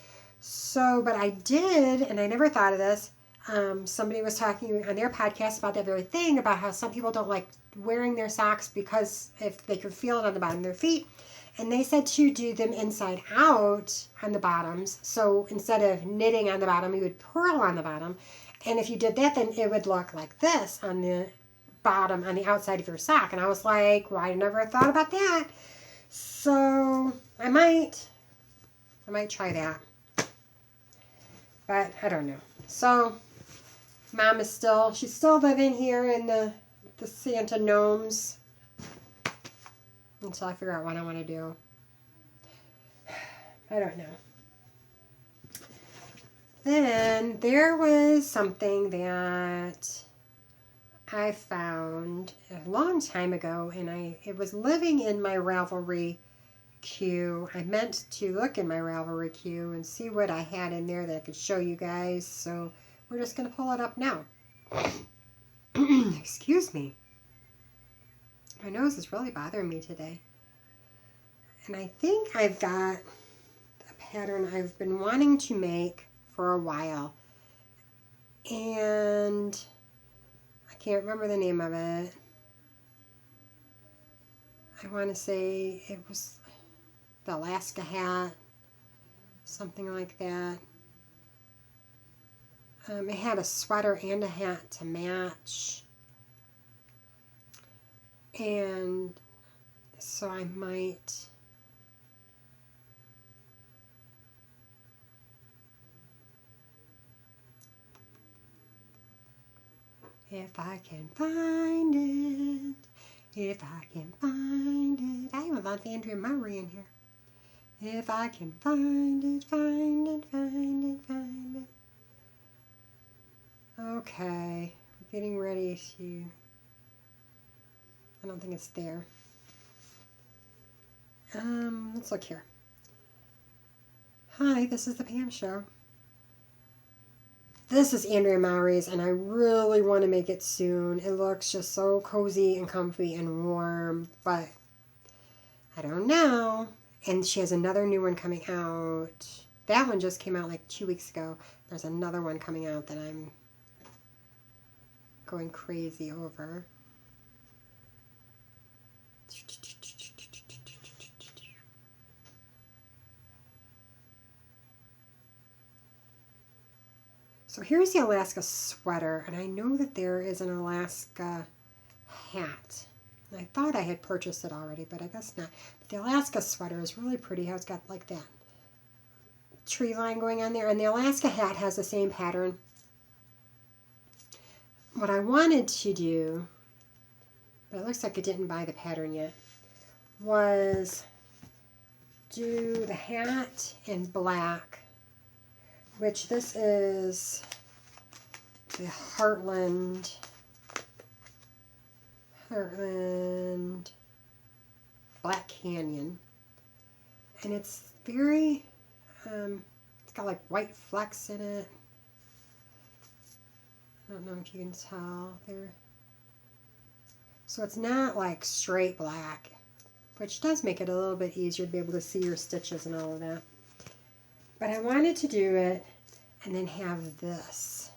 [SPEAKER 1] So, but I did, and I never thought of this. Somebody was talking on their podcast about that very thing, about how some people don't like wearing their socks because if they could feel it on the bottom of their feet. And they said to do them inside out on the bottoms. So instead of knitting on the bottom, you would purl on the bottom. And if you did that, then it would look like this on the bottom, on the outside of your sock. And I was like, well, I never thought about that. So I might try that. But I don't know. So Mom is she's still living here in the Santa Gnomes until I figure out what I want to do. I don't know. Then there was something that I found a long time ago, and it was living in my Ravelry queue. I meant to look in my Ravelry queue and see what I had in there that I could show you guys. So we're just going to pull it up now. Excuse me. My nose is really bothering me today. And I think I've got a pattern I've been wanting to make for a while. And I can't remember the name of it. I want to say it was the Alaska hat, something like that. It had a sweater and a hat to match. And so I might... If I can find it, if I can find it. I have a lot of Andrea Murray in here. If I can find it, find it, find it, find it. Okay, we're getting ready to... I don't think it's there. Let's look here. Hi, this is the Pam Show. This is Andrea Mowry's, and I really want to make it soon. It looks just so cozy and comfy and warm, but I don't know. And she has another new one coming out. That one just came out like 2 weeks ago. There's another one coming out that I'm going crazy over. So here's the Alaska sweater, and I know that there is an Alaska hat. I thought I had purchased it already, but I guess not. But the Alaska sweater is really pretty, how it's got like that tree line going on there, and the Alaska hat has the same pattern. What I wanted to do, but it looks like I didn't buy the pattern yet, was do the hat in black, which this is the Heartland Black Canyon. And it's very, it's got like white flecks in it. I don't know if you can tell there. So it's not like straight black, which does make it a little bit easier to be able to see your stitches and all of that. But I wanted to do it and then have this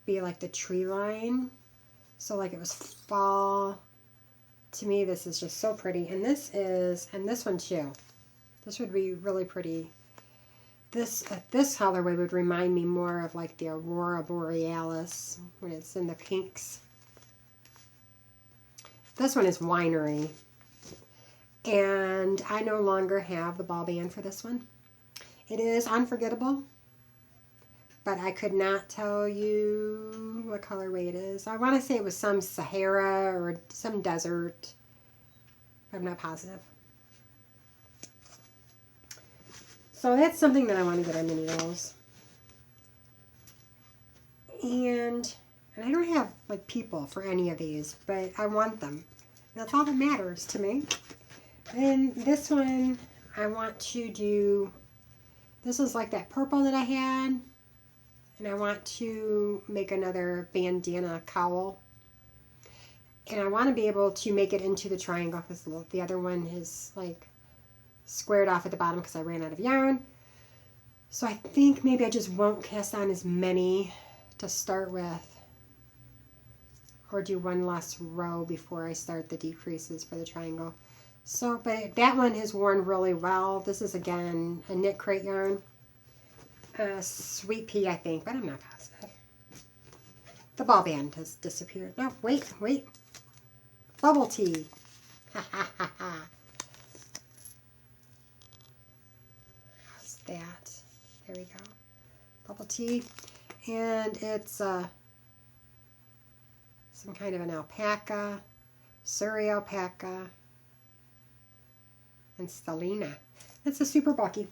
[SPEAKER 1] be like the tree line. So like it was fall. To me, this is just so pretty. And this one too. This would be really pretty. This colorway would remind me more of like the Aurora Borealis when it's in the pinks. This one is Winery. And I no longer have the ball band for this one. It is unforgettable, but I could not tell you what colorway it is. I want to say it was some Sahara or some desert. I'm not positive. So that's something that I want to get on the needles. And I don't have like people for any of these, but I want them. That's all that matters to me. And this one, I want to do, this is like that purple that I had. And I want to make another bandana cowl. And I want to be able to make it into the triangle because the other one is like squared off at the bottom because I ran out of yarn. So I think maybe I just won't cast on as many to start with. Or do one less row before I start the decreases for the triangle. So, but that one has worn really well. This is again a knit crate yarn. Sweet pea, I think, but I'm not positive. The ball band has disappeared. No, wait. Bubble tea. Ha ha ha ha. How's that? There we go. Bubble tea. And it's some kind of an alpaca, Surrey alpaca, and stellina. It's a super bulky.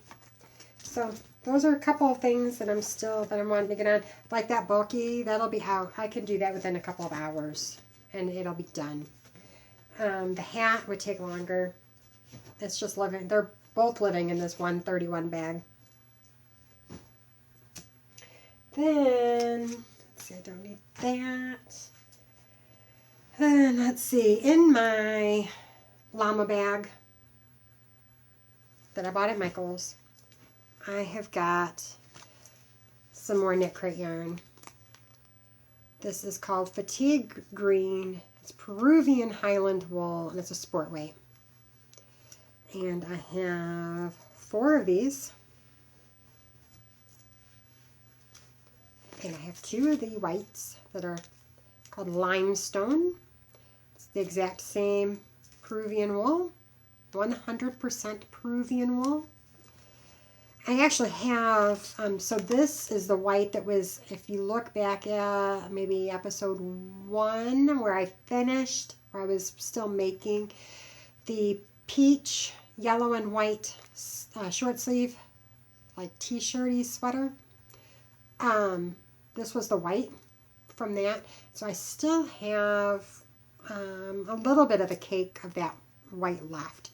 [SPEAKER 1] So those are a couple of things that I'm wanting to get on. Like that bulky, that'll be out. I can do that within a couple of hours, and it'll be done. The hat would take longer. It's just living. They're both living in this 131 bag. Then, let's see, I don't need that. And let's see, in my llama bag that I bought at Michael's, I have got some more knit crate yarn. This is called Fatigue Green. It's Peruvian Highland wool, and it's a sport weight. And I have 4 of these. And I have 2 of the whites that are called limestone. It's the exact same Peruvian wool, 100% Peruvian wool. I actually have, so this is the white that was, if you look back at maybe episode 1 where I finished, where I was still making the peach, yellow and white short sleeve, like t-shirty sweater. This was the white from that. So I still have a little bit of the cake of that white left.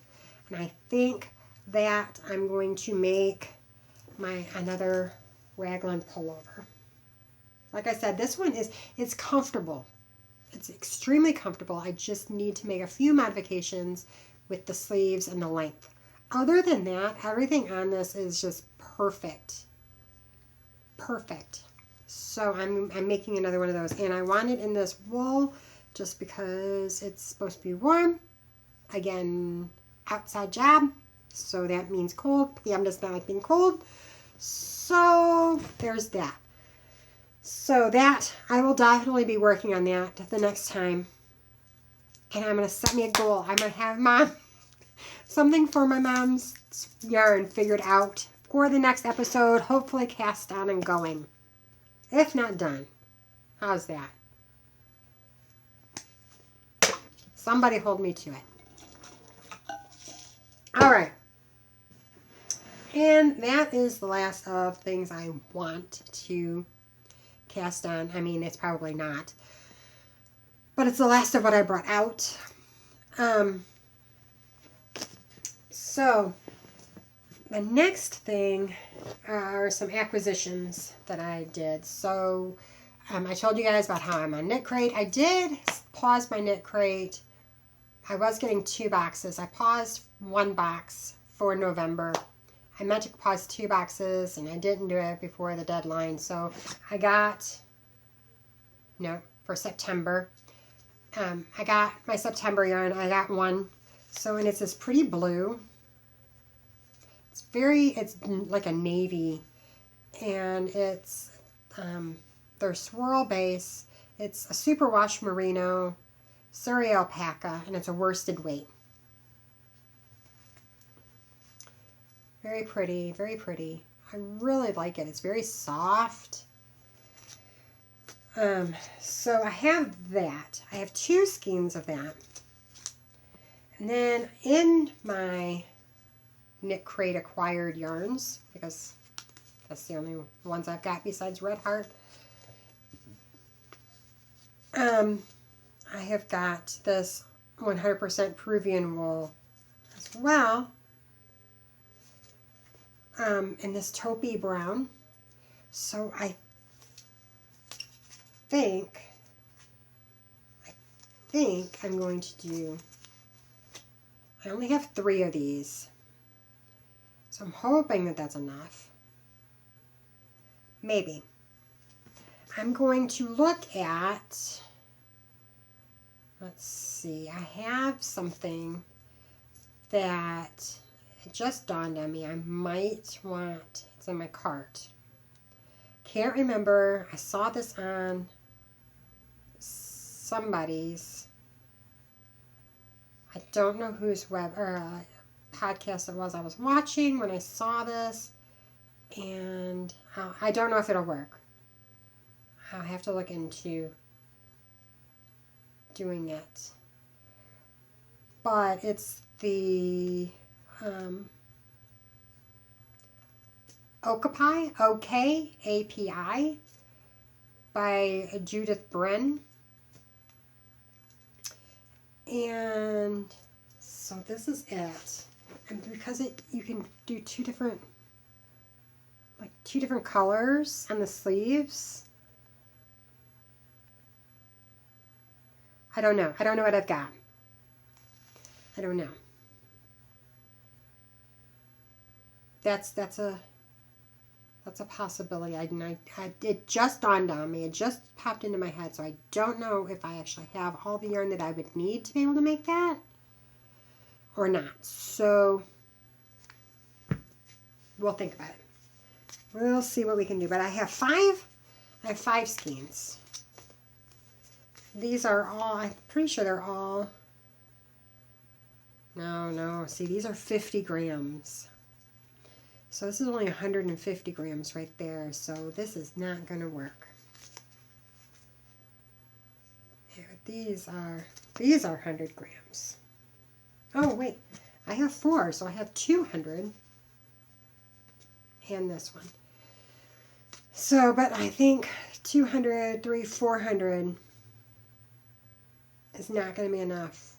[SPEAKER 1] And I think that I'm going to make another raglan pullover. Like I said, this one it's comfortable. It's extremely comfortable. I just need to make a few modifications with the sleeves and the length. Other than that, everything on this is just perfect. Perfect. So I'm making another one of those. And I want it in this wool just because it's supposed to be warm. Again, outside job. So that means cold. PM does not like being cold. So there's that. So that, I will definitely be working on that the next time. And I'm going to set me a goal. I'm going to have something for my mom's yarn figured out for the next episode. Hopefully cast on and going. If not done. How's that? Somebody hold me to it. All right. And that is the last of things I want to cast on. I mean, it's probably not. But it's the last of what I brought out. So, the next thing are some acquisitions that I did. So, I told you guys about how I'm on Knit Crate. I did pause my Knit Crate. I was getting 2 boxes. I paused 1 box for November. I meant to pause 2 boxes, and I didn't do it before the deadline. So I got, for September. I got my September yarn. I got 1. So, and it's this pretty blue. It's like a navy. And it's their swirl base. It's a superwash merino, Surrey alpaca, and it's a worsted weight. Very pretty, very pretty. I really like it. It's very soft. So I have that. I have 2 skeins of that. And then in my Knit Crate acquired yarns, because that's the only ones I've got besides Red Heart, I have got this 100% Peruvian wool as well, in this taupey brown. So I think I'm going to do, I only have 3 of these, so I'm hoping that that's enough. Maybe. I'm going to look at, let's see, I have something that it just dawned on me I might want. It's in my cart. Can't remember. I saw this on somebody's, I don't know whose web or podcast it was I was watching when I saw this, and I don't know if it'll work. I'll have to look into doing it. But it's the Okapi, O-K-A-P-I, by Judith Bren. And so this is it. And because you can do two different colors on the sleeves. I don't know. I don't know what I've got. I don't know. That's a possibility. It just dawned on me. It just popped into my head. So I don't know if I actually have all the yarn that I would need to be able to make that or not. So we'll think about it. We'll see what we can do. But I have 5 skeins. These are all, I'm pretty sure they're all, no, see, these are 50 grams. So this is only 150 grams right there, so this is not going to work. Yeah, these are 100 grams. Oh, wait, I have 4, so I have 200. And this one. So, but I think 200, 300, 400 is not going to be enough.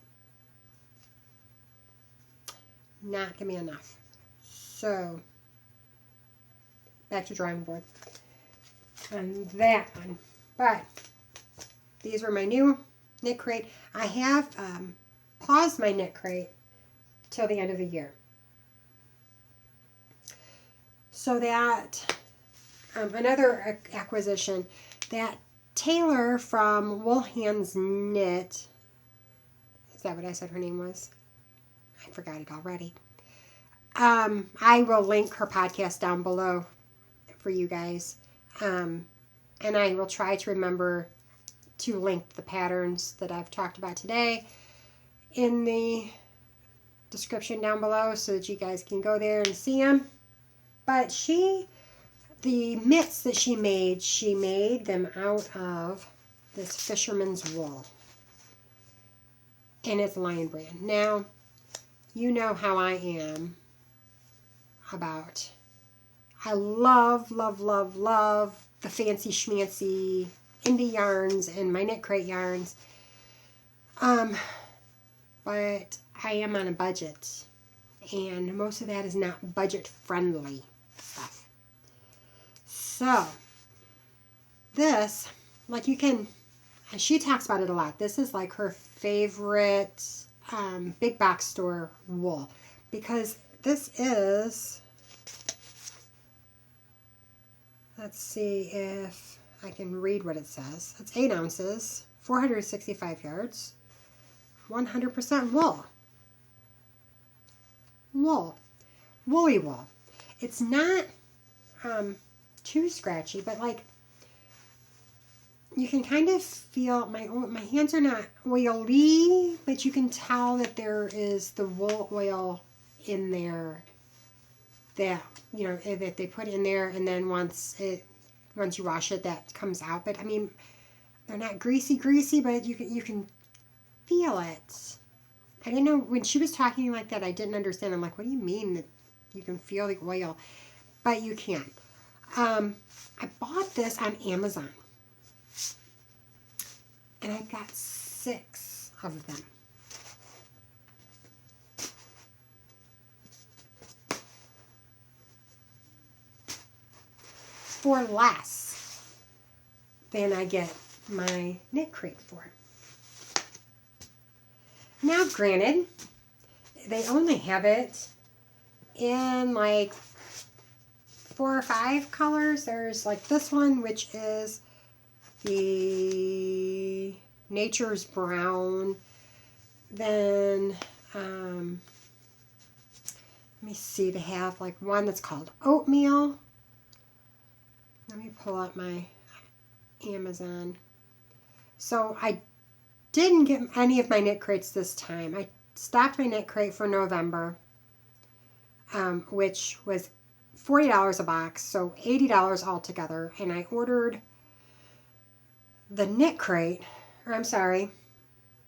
[SPEAKER 1] Not going to be enough. So, back to drawing board on that one. But these were my new Knit Crate. I have paused my Knit Crate till the end of the year. So that, another acquisition, that Taylor from Wool Hands Knit, is that what I said her name was? I forgot it already. I will link her podcast down below for you guys. And I will try to remember to link the patterns that I've talked about today in the description down below so that you guys can go there and see them. But the mitts that she made them out of this fisherman's wool. And it's Lion Brand. Now, you know how I am about, I love, love, love, love the fancy schmancy indie yarns and my Knit Crate yarns. But I am on a budget. And most of that is not budget friendly stuff. So, this, like you can, she talks about it a lot. This is like her favorite big box store wool. Because this is, let's see if I can read what it says. It's 8 ounces, 465 yards, 100% wool. Woolly wool. It's not too scratchy, but like you can kind of feel, my hands are not oily, but you can tell that there is the wool oil in there that, you know, that they put in there, and then once you wash it, that comes out. But I mean, they're not greasy, but you can feel it. I didn't know, when she was talking like that, I didn't understand. I'm like, what do you mean that you can feel the oil? But you can. I bought this on Amazon. And I got 6 of them. For less than I get my knit crate for. Now, granted, they only have it in like 4 or 5 colors. There's like this one, which is the Nature's Brown. Then, let me see, they have like one that's called Oatmeal. Let me pull up my Amazon. So I didn't get any of my knit crates this time. I stopped my knit crate for November, which was $40 a box, so $80 altogether. And I ordered the knit crate, or I'm sorry,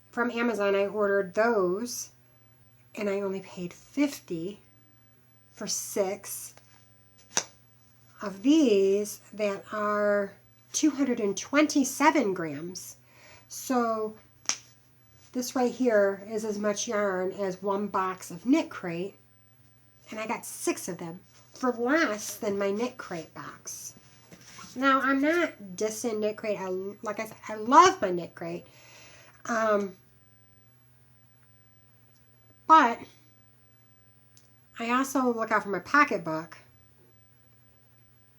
[SPEAKER 1] from Amazon. I ordered those, and I only paid $50 for 6 of these that are 227 grams. So this right here is as much yarn as 1 box of knit crate, and I got 6 of them for less than my knit crate box. Now, I'm not dissing knit crate. Like I said, I love my knit crate. But I also look out for my pocketbook.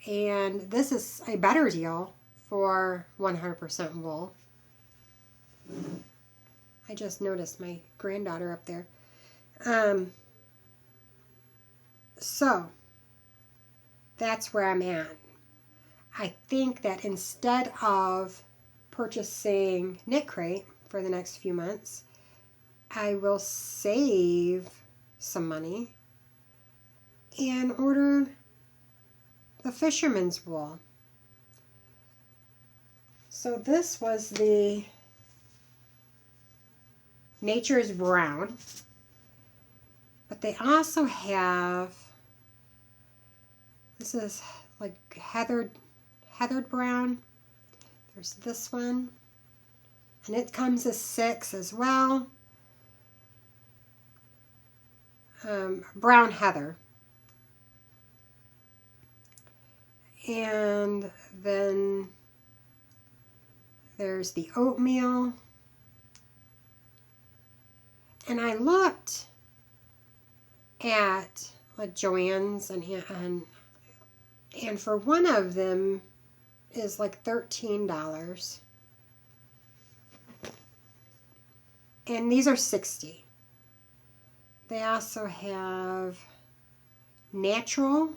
[SPEAKER 1] And this is a better deal for 100% wool. I just noticed my granddaughter up there. So that's where I'm at. I think that instead of purchasing knit crate for the next few months, I will save some money and order the fisherman's wool. So this was the Nature's Brown, but they also have, this is like heathered brown. There's this one, and it comes as 6 as well. Brown heather. And then there's the oatmeal. And I looked at like Joann's, and for one of them is like $13. And these are 60. They also have natural.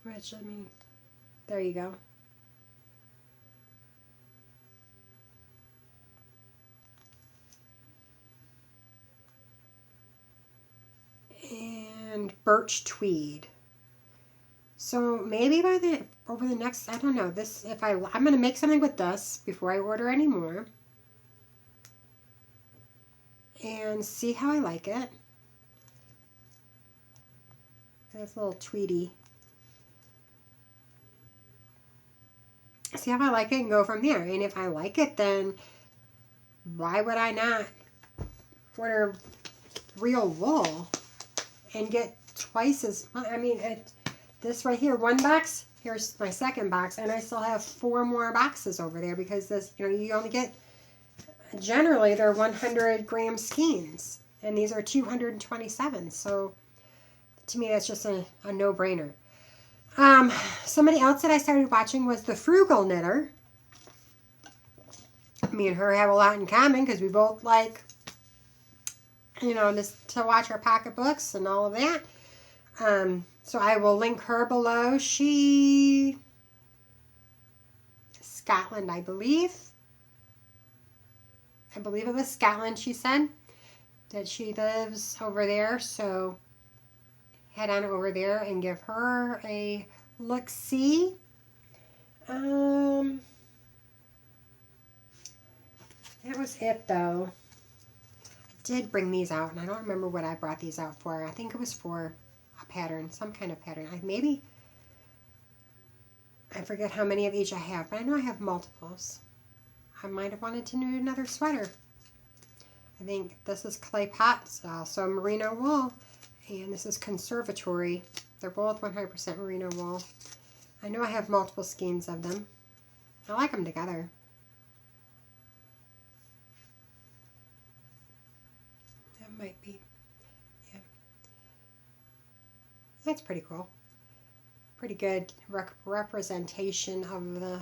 [SPEAKER 1] Which, I mean, there you go. And birch tweed. So maybe over the next, I don't know, this, I'm going to make something with this before I order any more. And see how I like it. That's a little tweedy. See how I like it and go from there. And if I like it, then why would I not order real wool and get twice as much? I mean, this right here, 1 box, here's my second box, and I still have 4 more boxes over there because this, you only get, generally they're 100 gram skeins, and these are 227. So to me, that's just a no-brainer. Somebody else that I started watching was the Frugal Knitter. Me and her have a lot in common because we both like, just to watch our pocketbooks and all of that. So I will link her below. She, Scotland, I believe. I believe it was Scotland, she said, that she lives over there. So head on over there and give her a look-see. That was it though. I did bring these out, and I don't remember what I brought these out for. I think it was for a pattern, some kind of pattern. I forget how many of each I have, but I know I have multiples. I might have wanted to do another sweater. I think this is clay pots, also merino wool, and this is conservatory. They're both 100% merino wool. I know I have multiple skeins of them. I like them together. That might be, yeah. That's pretty cool. Pretty good representation of the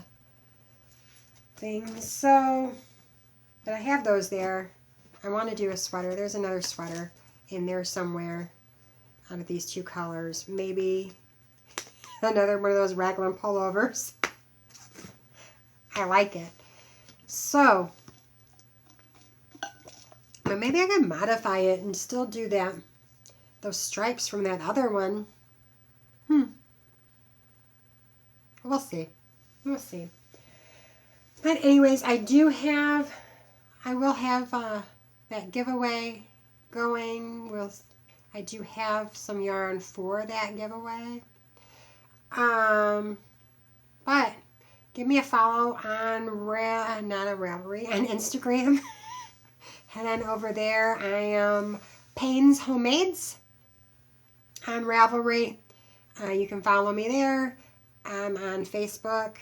[SPEAKER 1] things. So, but I have those there. I want to do a sweater. There's another sweater in there somewhere out of these two colors. Maybe another one of those raglan pullovers. I like it. So, but maybe I can modify it and still do that. Those stripes from that other one. We'll see. We'll see. But anyways, I will have that giveaway going. I do have some yarn for that giveaway. But give me a follow on not a Ravelry, on Instagram. Head on over there. I am Payne's Homemades on Ravelry. You can follow me there. I'm on Facebook.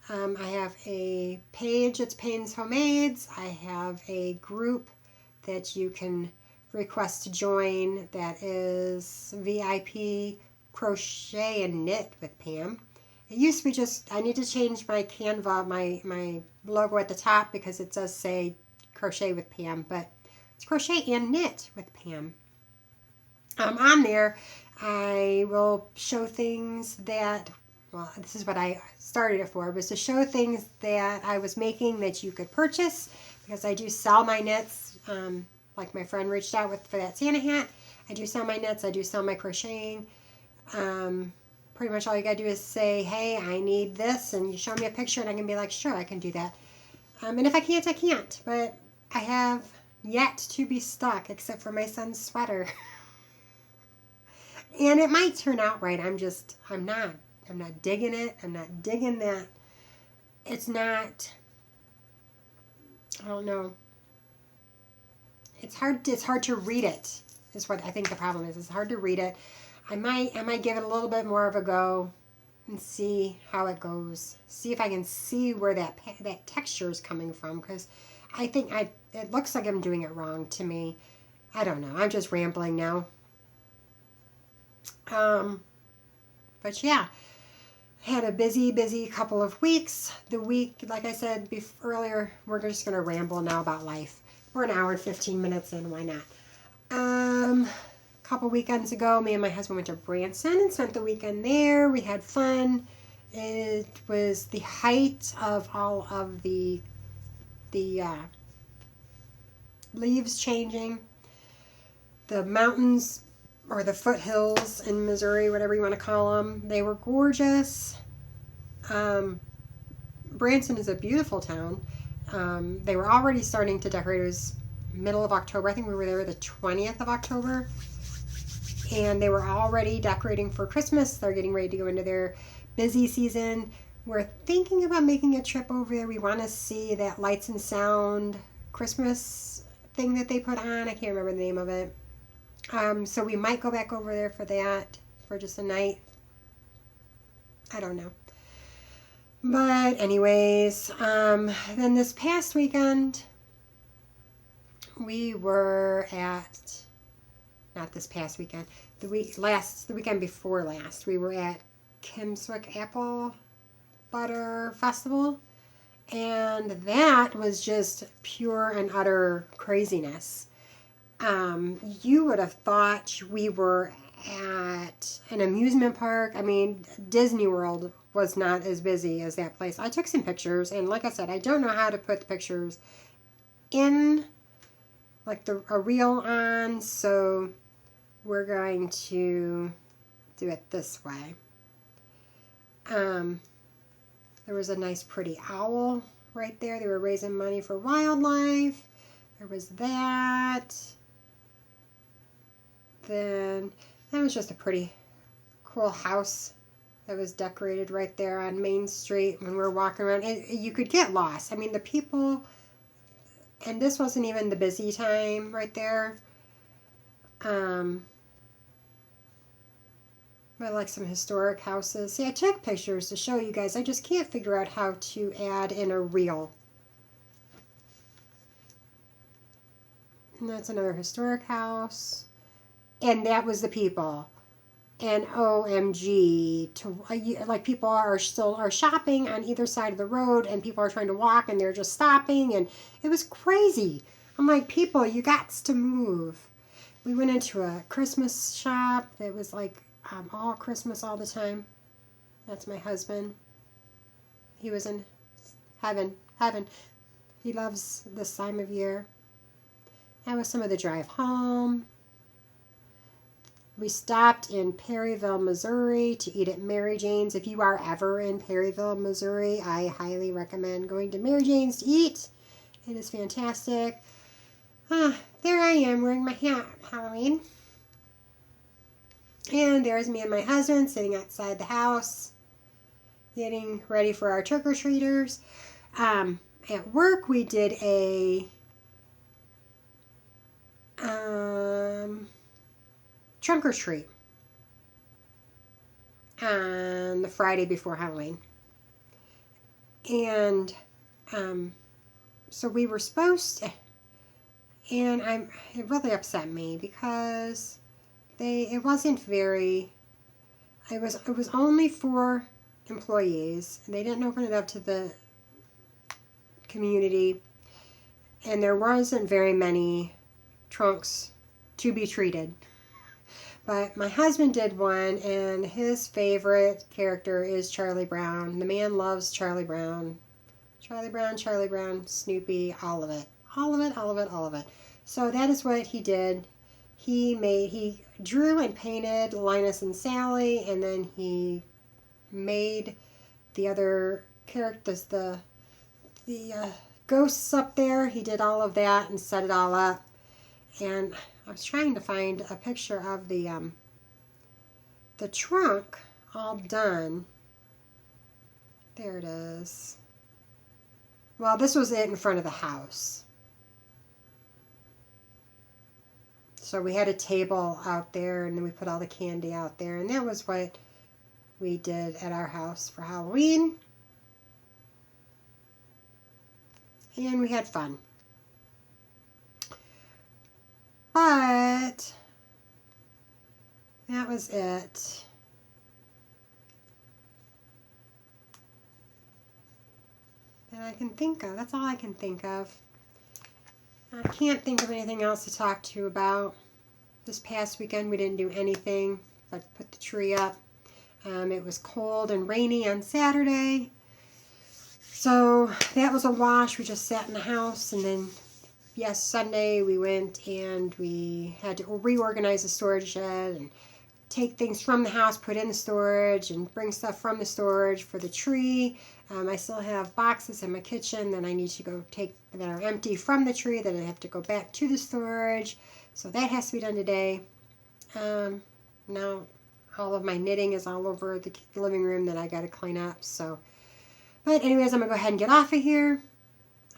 [SPEAKER 1] I have a page, it's Payne's Homemades. I have a group that you can request to join that is VIP Crochet and Knit with Pam. It used to be just, I need to change my Canva, my logo at the top, because it does say Crochet with Pam, but it's Crochet and Knit with Pam. On there, I will show things that, well, this is what I started it for, was to show things that I was making that you could purchase, because I do sell my knits, like my friend reached out for that Santa hat. I do sell my knits, I do sell my crocheting. Pretty much all you gotta do is say, hey, I need this, and you show me a picture, and I can be like, sure, I can do that. And if I can't, I can't, but I have yet to be stuck, except for my son's sweater. And it might turn out right. I'm not digging it. I'm not digging that. It's not, I don't know. It's hard to read it, is what I think the problem is. It's hard to read it. I might give it a little bit more of a go and see how it goes. See if I can see where that texture is coming from, because I think it looks like I'm doing it wrong to me. I don't know. I'm just rambling now. But yeah, had a busy couple of weeks. The week, like I said earlier, we're just going to ramble now about life. We're an hour and 15 minutes in, why not? A couple weekends ago, me and my husband went to Branson and spent the weekend there. We had fun. It was the height of all of the leaves changing. The mountains, or the foothills in Missouri, whatever you want to call them, they were gorgeous. Branson is a beautiful town. They were already starting to decorate. It was middle of October. I think we were there the 20th of October. And they were already decorating for Christmas. They're getting ready to go into their busy season. We're thinking about making a trip over there. We want to see that Lights and Sound Christmas thing that they put on. I can't remember the name of it. So we might go back over there for that, for just a night. I don't know. But anyways, then this past weekend, we were at, not this past weekend, the weekend before last, we were at Kimswick Apple Butter Festival, and that was just pure and utter craziness. You would have thought we were at an amusement park. I mean, Disney World was not as busy as that place. I took some pictures, and like I said, I don't know how to put the pictures in, like a reel on, so we're going to do it this way. There was a nice pretty owl right there. They were raising money for wildlife. There was that. Then that was just a pretty cool house that was decorated right there on Main Street when we were walking around. You could get lost. I mean, the people, and this wasn't even the busy time right there. But like some historic houses. See, I took pictures to show you guys. I just can't figure out how to add in a reel. And that's another historic house. And that was the people. And OMG, like people are shopping on either side of the road, and people are trying to walk, and they're just stopping, and it was crazy. I'm like, people, you got to move. We went into a Christmas shop that was like all Christmas all the time. That's my husband. He was in heaven. He loves this time of year. That was some of the drive home. We stopped in Perryville, Missouri to eat at Mary Jane's. If you are ever in Perryville, Missouri, I highly recommend going to Mary Jane's to eat. It is fantastic. There I am wearing my hat, Halloween. And there's me and my husband sitting outside the house, getting ready for our trick-or-treaters. At work, we did a trunk or treat on the Friday before Halloween. And so we were supposed to, and it really upset me because it was only for employees. They didn't open it up to the community, and there wasn't very many trunks to be treated. But my husband did one, and his favorite character is Charlie Brown. The man loves Charlie Brown. Charlie Brown, Snoopy, all of it. So that is what he did. He drew and painted Linus and Sally, and then he made the other characters, the ghosts up there. He did all of that and set it all up. And I was trying to find a picture of the trunk all done. There it is. Well, this was it in front of the house. So we had a table out there, and then we put all the candy out there, and that was what we did at our house for Halloween. And we had fun. But that was it. That I can think of. That's all I can think of. I can't think of anything else to talk to you about. This past weekend we didn't do anything but put the tree up. It was cold and rainy on Saturday. So that was a wash. We just sat in the house, and then yes, Sunday we went and we had to reorganize the storage shed and take things from the house, put in the storage, and bring stuff from the storage for the tree. I still have boxes in my kitchen that I need to go take that are empty from the tree that I have to go back to the storage. So that has to be done today. Now all of my knitting is all over the living room that I got to clean up. So, but anyways, I'm going to go ahead and get off of here.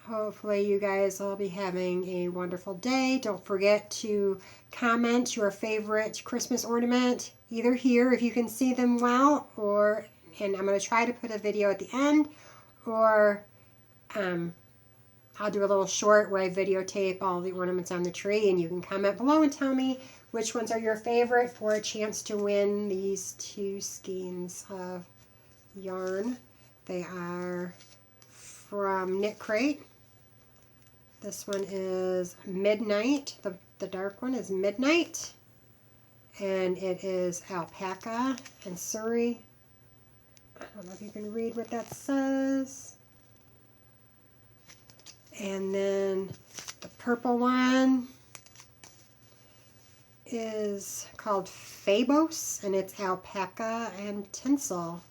[SPEAKER 1] Hopefully you guys will be having a wonderful day. Don't forget to comment your favorite Christmas ornament, either here if you can see them well, and I'm going to try to put a video at the end, or I'll do a little short where I videotape all the ornaments on the tree, and you can comment below and tell me which ones are your favorite for a chance to win these 2 skeins of yarn. They are from Knit Crate. This one is Midnight. The dark one is Midnight. And it is alpaca and Surrey. I don't know if you can read what that says. And then the purple one is called Fabos, and it's alpaca and tinsel.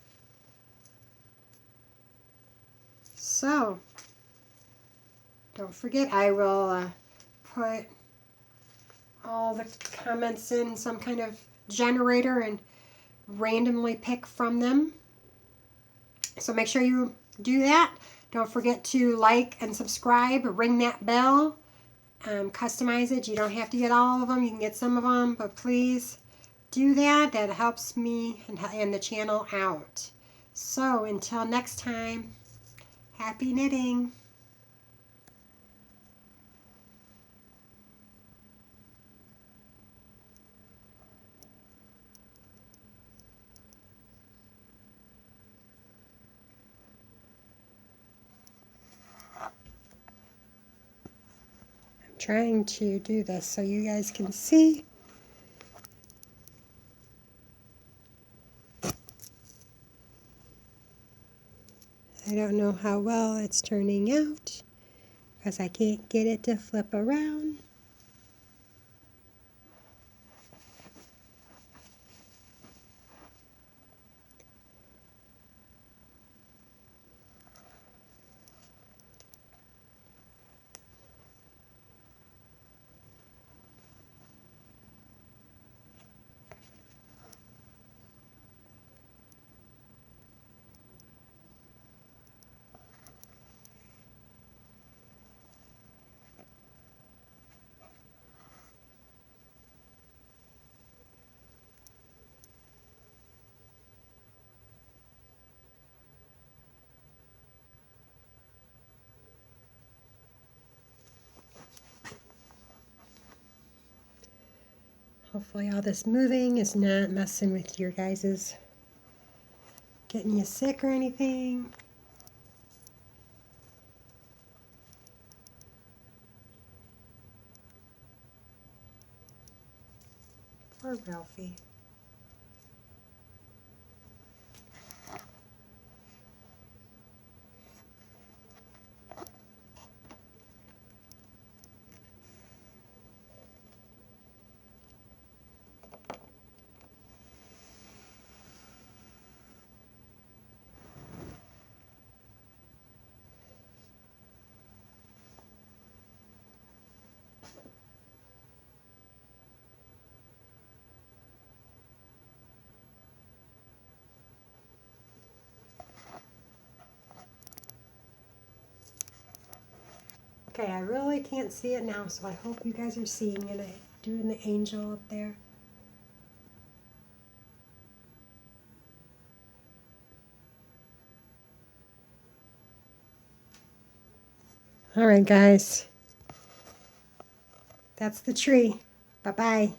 [SPEAKER 1] So, don't forget, I will put all the comments in some kind of generator and randomly pick from them. So make sure you do that. Don't forget to like and subscribe, ring that bell, customize it. You don't have to get all of them. You can get some of them, but please do that. That helps me and the channel out. So until next time, happy knitting. I'm trying to do this so you guys can see. I don't know how well it's turning out because I can't get it to flip around. Hopefully all this moving is not messing with your guys's, getting you sick or anything. Poor Ralphie. Okay, I really can't see it now, so I hope you guys are seeing it. I'm doing the angel up there. All right, guys. That's the tree. Bye-bye.